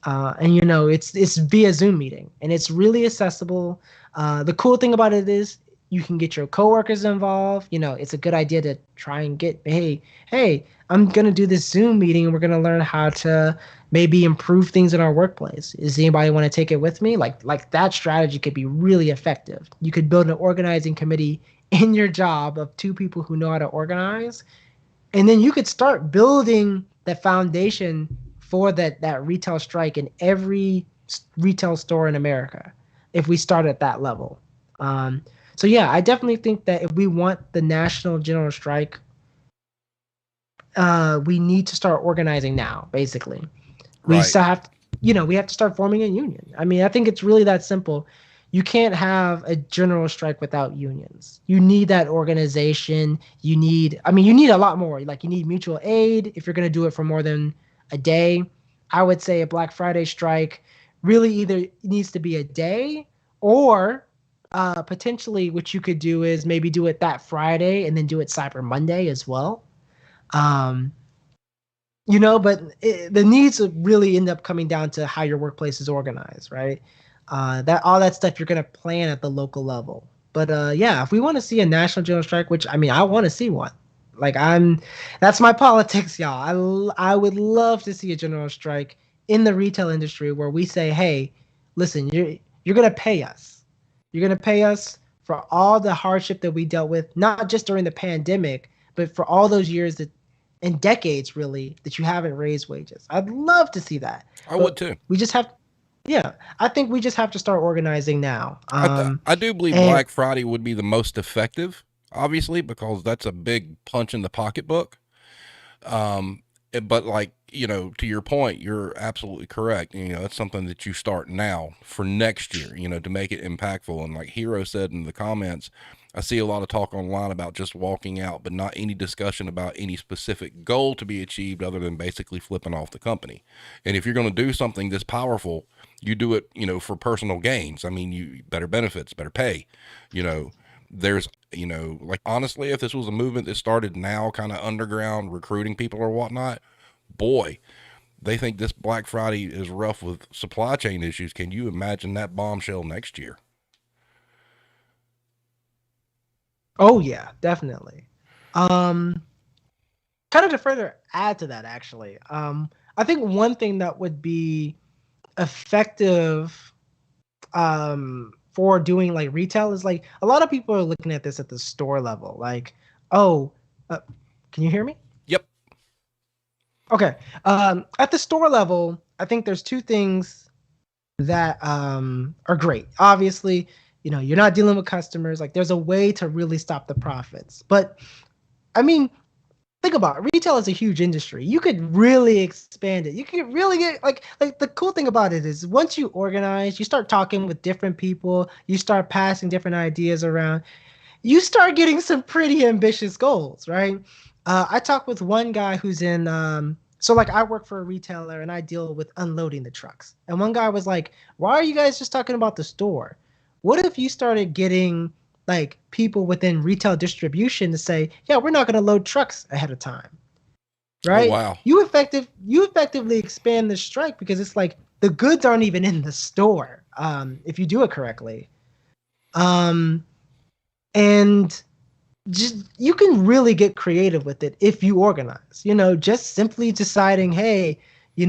And it's via Zoom meeting, and it's really accessible. The cool thing about it is you can get your coworkers involved. It's a good idea to try and get, hey, I'm gonna do this Zoom meeting, and we're gonna learn how to maybe improve things in our workplace. Does anybody want to take it with me? Like that strategy could be really effective. You could build an organizing committee in your job of two people who know how to organize, and then you could start building the foundation for that retail strike in every retail store in America if we start at that level. Um, so yeah, I definitely think that if we want the national general strike, we need to start organizing now. Basically, we Right. still have to, we have to start forming a union. I mean, I think it's really that simple. You can't have a general strike without unions. You need that organization. You need a lot more. Like you need mutual aid if you're going to do it for more than a day. I would say a Black Friday strike really either needs to be a day or potentially what you could do is maybe do it that Friday and then do it Cyber Monday as well. Um, but the needs really end up coming down to how your workplace is organized, right? That all that stuff you're gonna plan at the local level. But yeah, if we want to see a national general strike, which I mean, I want to see one. Like that's my politics, y'all. I would love to see a general strike in the retail industry where we say, hey, listen, you're gonna pay us. You're gonna pay us for all the hardship that we dealt with, not just during the pandemic, but for all those years that in decades really that you haven't raised wages. I'd love to see that. I would But too. we just have yeah, I think we just have to start organizing now. I do believe And Black Friday would be the most effective, obviously, because that's a big punch in the pocketbook. But like, to your point, you're absolutely correct. That's something that you start now for next year, to make it impactful. And like Hero said in the comments, I see a lot of talk online about just walking out, but not any discussion about any specific goal to be achieved other than basically flipping off the company. And if you're going to do something this powerful, you do it, for personal gains. I mean, you better benefits, better pay, you know, there's, like honestly, if this was a movement that started now, kind of underground recruiting people or whatnot, boy, they think this Black Friday is rough with supply chain issues. Can you imagine that bombshell next year? Oh yeah, definitely. Um, Kind of to further add to that, actually, I think one thing that would be effective for doing like retail is like a lot of people are looking at this at the store level. Like, oh, can you hear me? Yep. Okay. At the store level, I think there's two things that are great. Obviously, you're not dealing with customers. Like, there's a way to really stop the profits. But I mean, think about it. Retail is a huge industry. You could really expand it. You could really get like the cool thing about it is once you organize, you start talking with different people, you start passing different ideas around, you start getting some pretty ambitious goals, right? I talked with one guy who's in so like I work for a retailer and I deal with unloading the trucks. And one guy was like, "Why are you guys just talking about the store? What if you started getting like people within retail distribution to say, yeah, we're not going to load trucks ahead of time, Oh, right? wow. You effectively expand the strike because it's like the goods aren't even in the store if you do it correctly. Um, and just you can really get creative with it if you organize. Just simply deciding, hey, we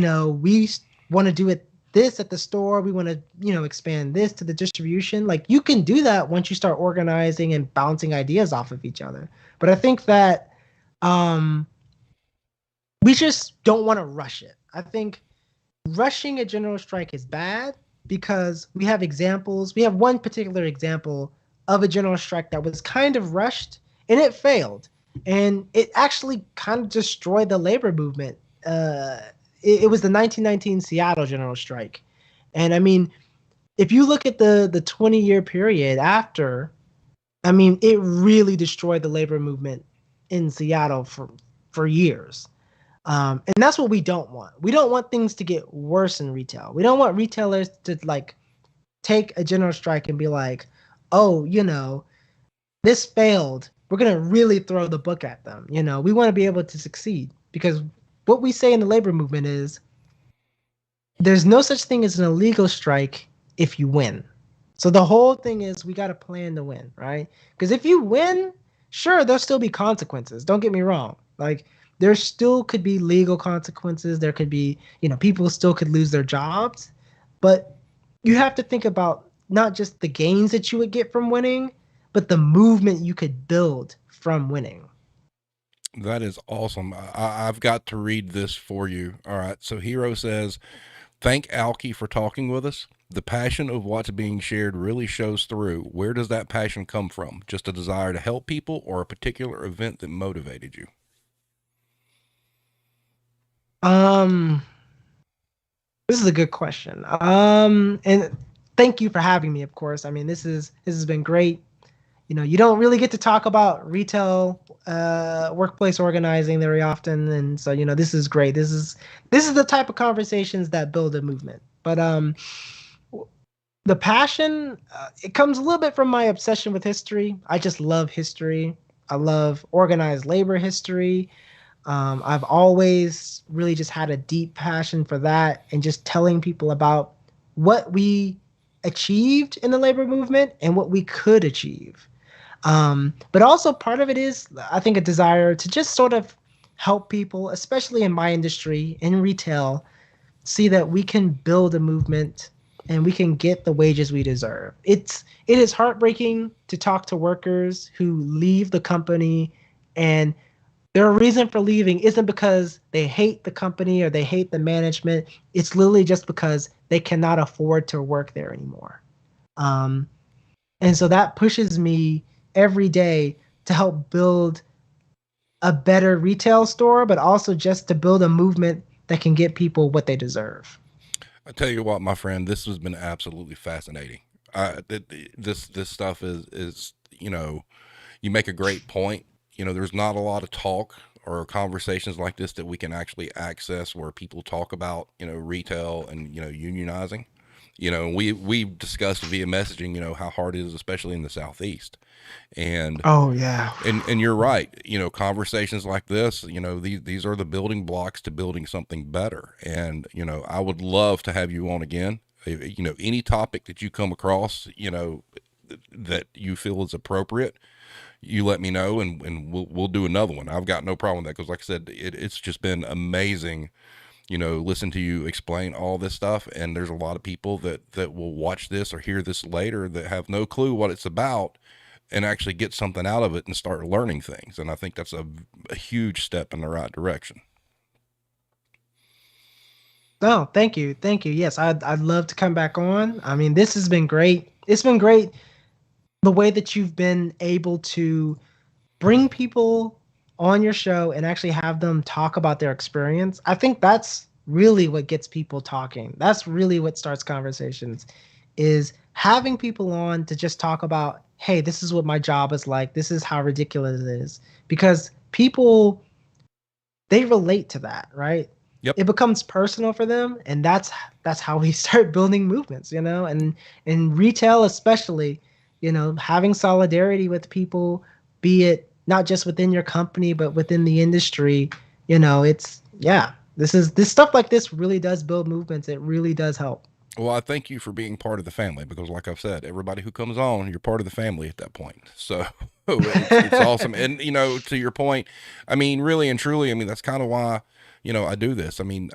want to do it this at the store. We want to, expand this to the distribution. Like you can do that once you start organizing and bouncing ideas off of each other. But I think that um, we just don't want to rush it. I think rushing a general strike is bad because we have examples. We have one particular example of a general strike that was kind of rushed and it failed. And it actually kind of destroyed the labor movement. It was the 1919 Seattle general strike. And I mean, if you look at the 20-year period after, I mean, it really destroyed the labor movement in Seattle for years. And that's what we don't want. We don't want things to get worse in retail. We don't want retailers to like take a general strike and be like, oh, this failed. We're going to really throw the book at them. We want to be able to succeed because what we say in the labor movement is there's no such thing as an illegal strike if you win. So the whole thing is we got to plan to win, right? Because if you win, sure, there'll still be consequences. Don't get me wrong. Like there still could be legal consequences. There could be, people still could lose their jobs. But you have to think about not just the gains that you would get from winning, but the movement you could build from winning. That is awesome. I've got to read this for you. All right. So Hero says, thank Alki for talking with us. The passion of what's being shared really shows through. Where does that passion come from? Just a desire to help people or a particular event that motivated you? Um, this is a good question. And thank you for having me, of course. I mean, this has been great. You don't really get to talk about retail workplace organizing very often, and so this is great. This is the type of conversations that build a movement. But the passion it comes a little bit from my obsession with history. I just love history. I love organized labor history. I've always really just had a deep passion for that and just telling people about what we achieved in the labor movement and what we could achieve. But also part of it is, I think, a desire to just sort of help people, especially in my industry, in retail, see that we can build a movement and we can get the wages we deserve. It is heartbreaking to talk to workers who leave the company and their reason for leaving isn't because they hate the company or they hate the management. It's literally just because they cannot afford to work there anymore. Um, and so that pushes me every day to help build a better retail store, but also just to build a movement that can get people what they deserve. I tell you what, my friend, this has been absolutely fascinating. This stuff is you make a great point. There's not a lot of talk or conversations like this that we can actually access where people talk about retail and unionizing. We've discussed via messaging how hard it is, especially in the southeast, and Oh yeah. and you're right. Conversations like this, these are the building blocks to building something better. And I would love to have you on again. Any topic that you come across, that you feel is appropriate, you let me know, and we'll do another one. I've got no problem with that because, like I said, it's just been amazing. Listen to you explain all this stuff, and there's a lot of people that will watch this or hear this later that have no clue what it's about and actually get something out of it and start learning things. And I think that's a huge step in the right direction. Oh, thank you. Thank you. Yes, I'd love to come back on. I mean, this has been great. It's been great the way that you've been able to bring people on your show and actually have them talk about their experience. I think that's really what gets people talking. That's really what starts conversations is having people on to just talk about, hey, this is what my job is like. This is how ridiculous it is. Because people, they relate to that, right? Yep. It becomes personal for them, and that's how we start building movements, and in retail especially, having solidarity with people, be it not just within your company but within the industry. It's yeah, this stuff like this really does build movements. It really does help. Well, I thank you for being part of the family because, like I've said, everybody who comes on, you're part of the family at that point. So it's awesome. And, to your point, I mean, really and truly, I mean, that's kind of why, I do this. I mean,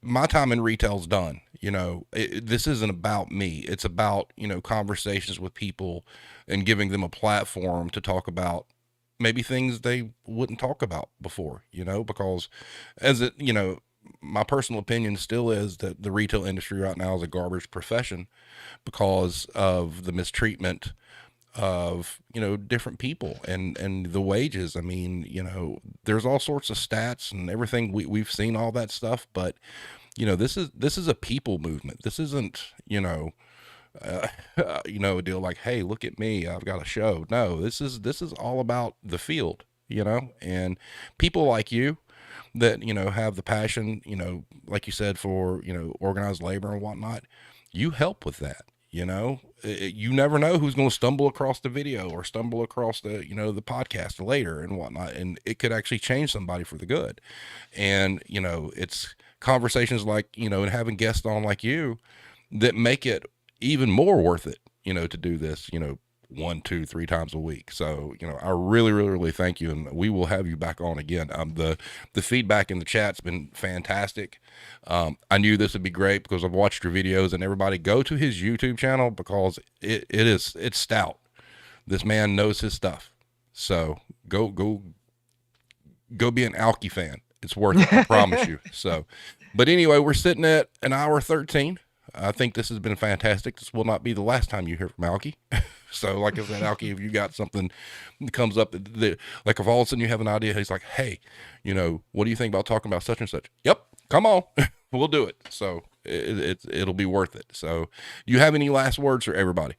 my time in retail's done. This isn't about me. It's about, conversations with people and giving them a platform to talk about maybe things they wouldn't talk about before, because as it, my personal opinion still is that the retail industry right now is a garbage profession because of the mistreatment of different people and the wages. I mean, there's all sorts of stats and everything. We've seen all that stuff, but this is a people movement. This isn't a deal like, hey, look at me, I've got a show. No, this is all about the field, and people like you that have the passion, like you said, for organized labor and whatnot. You help with that. You never know who's going to stumble across the video or stumble across the podcast later and whatnot, and it could actually change somebody for the good. And it's conversations like and having guests on like you that make it even more worth it to do this 1, 2, 3 times a week. So, I really, really, really thank you. And we will have you back on again. The feedback in the chat's been fantastic. I knew this would be great because I've watched your videos, and everybody go to his YouTube channel because it's stout. This man knows his stuff. So go be an Alki fan. It's worth it. I promise you. So, but anyway, we're sitting at an hour 13. I think this has been fantastic. This will not be the last time you hear from Alki. So, like I said, Alki, if you got something that comes up, like if all of a sudden you have an idea, he's like, hey, what do you think about talking about such and such? Yep, come on, we'll do it. So it'll be worth it. So, you have any last words for everybody?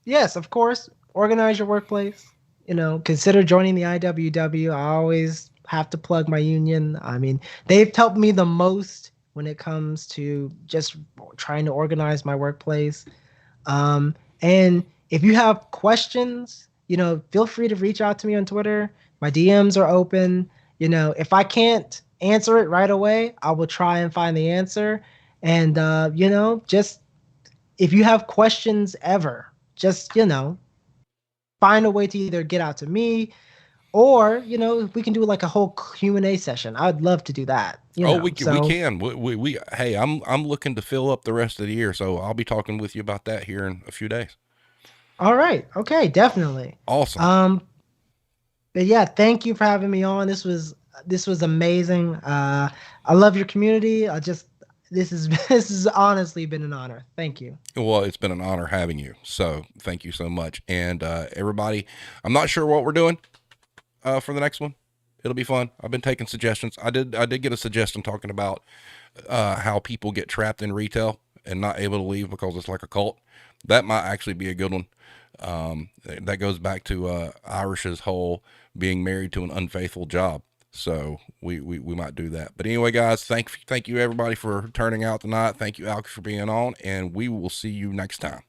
Yes, of course. Organize your workplace. Consider joining the IWW. I always have to plug my union. I mean, they've helped me the most when it comes to just trying to organize my workplace. And if you have questions, feel free to reach out to me on Twitter. My DMs are open. If I can't answer it right away, I will try and find the answer. And, just if you have questions ever, just, find a way to either get out to me or, we can do like a whole Q&A session. I'd love to do that. We can. Hey, I'm looking to fill up the rest of the year, so I'll be talking with you about that here in a few days. All right. Okay. Definitely. Awesome. But yeah, thank you for having me on. This was amazing. I love your community. this is this has honestly been an honor. Thank you. Well, it's been an honor having you. So thank you so much. And everybody, I'm not sure what we're doing for the next one. It'll be fun. I've been taking suggestions. I did get a suggestion talking about how people get trapped in retail and not able to leave because it's like a cult. That might actually be a good one. That goes back to Irish's whole being married to an unfaithful job. So we might do that. But anyway, guys, thank you everybody for turning out tonight. Thank you, Alki, for being on, and we will see you next time.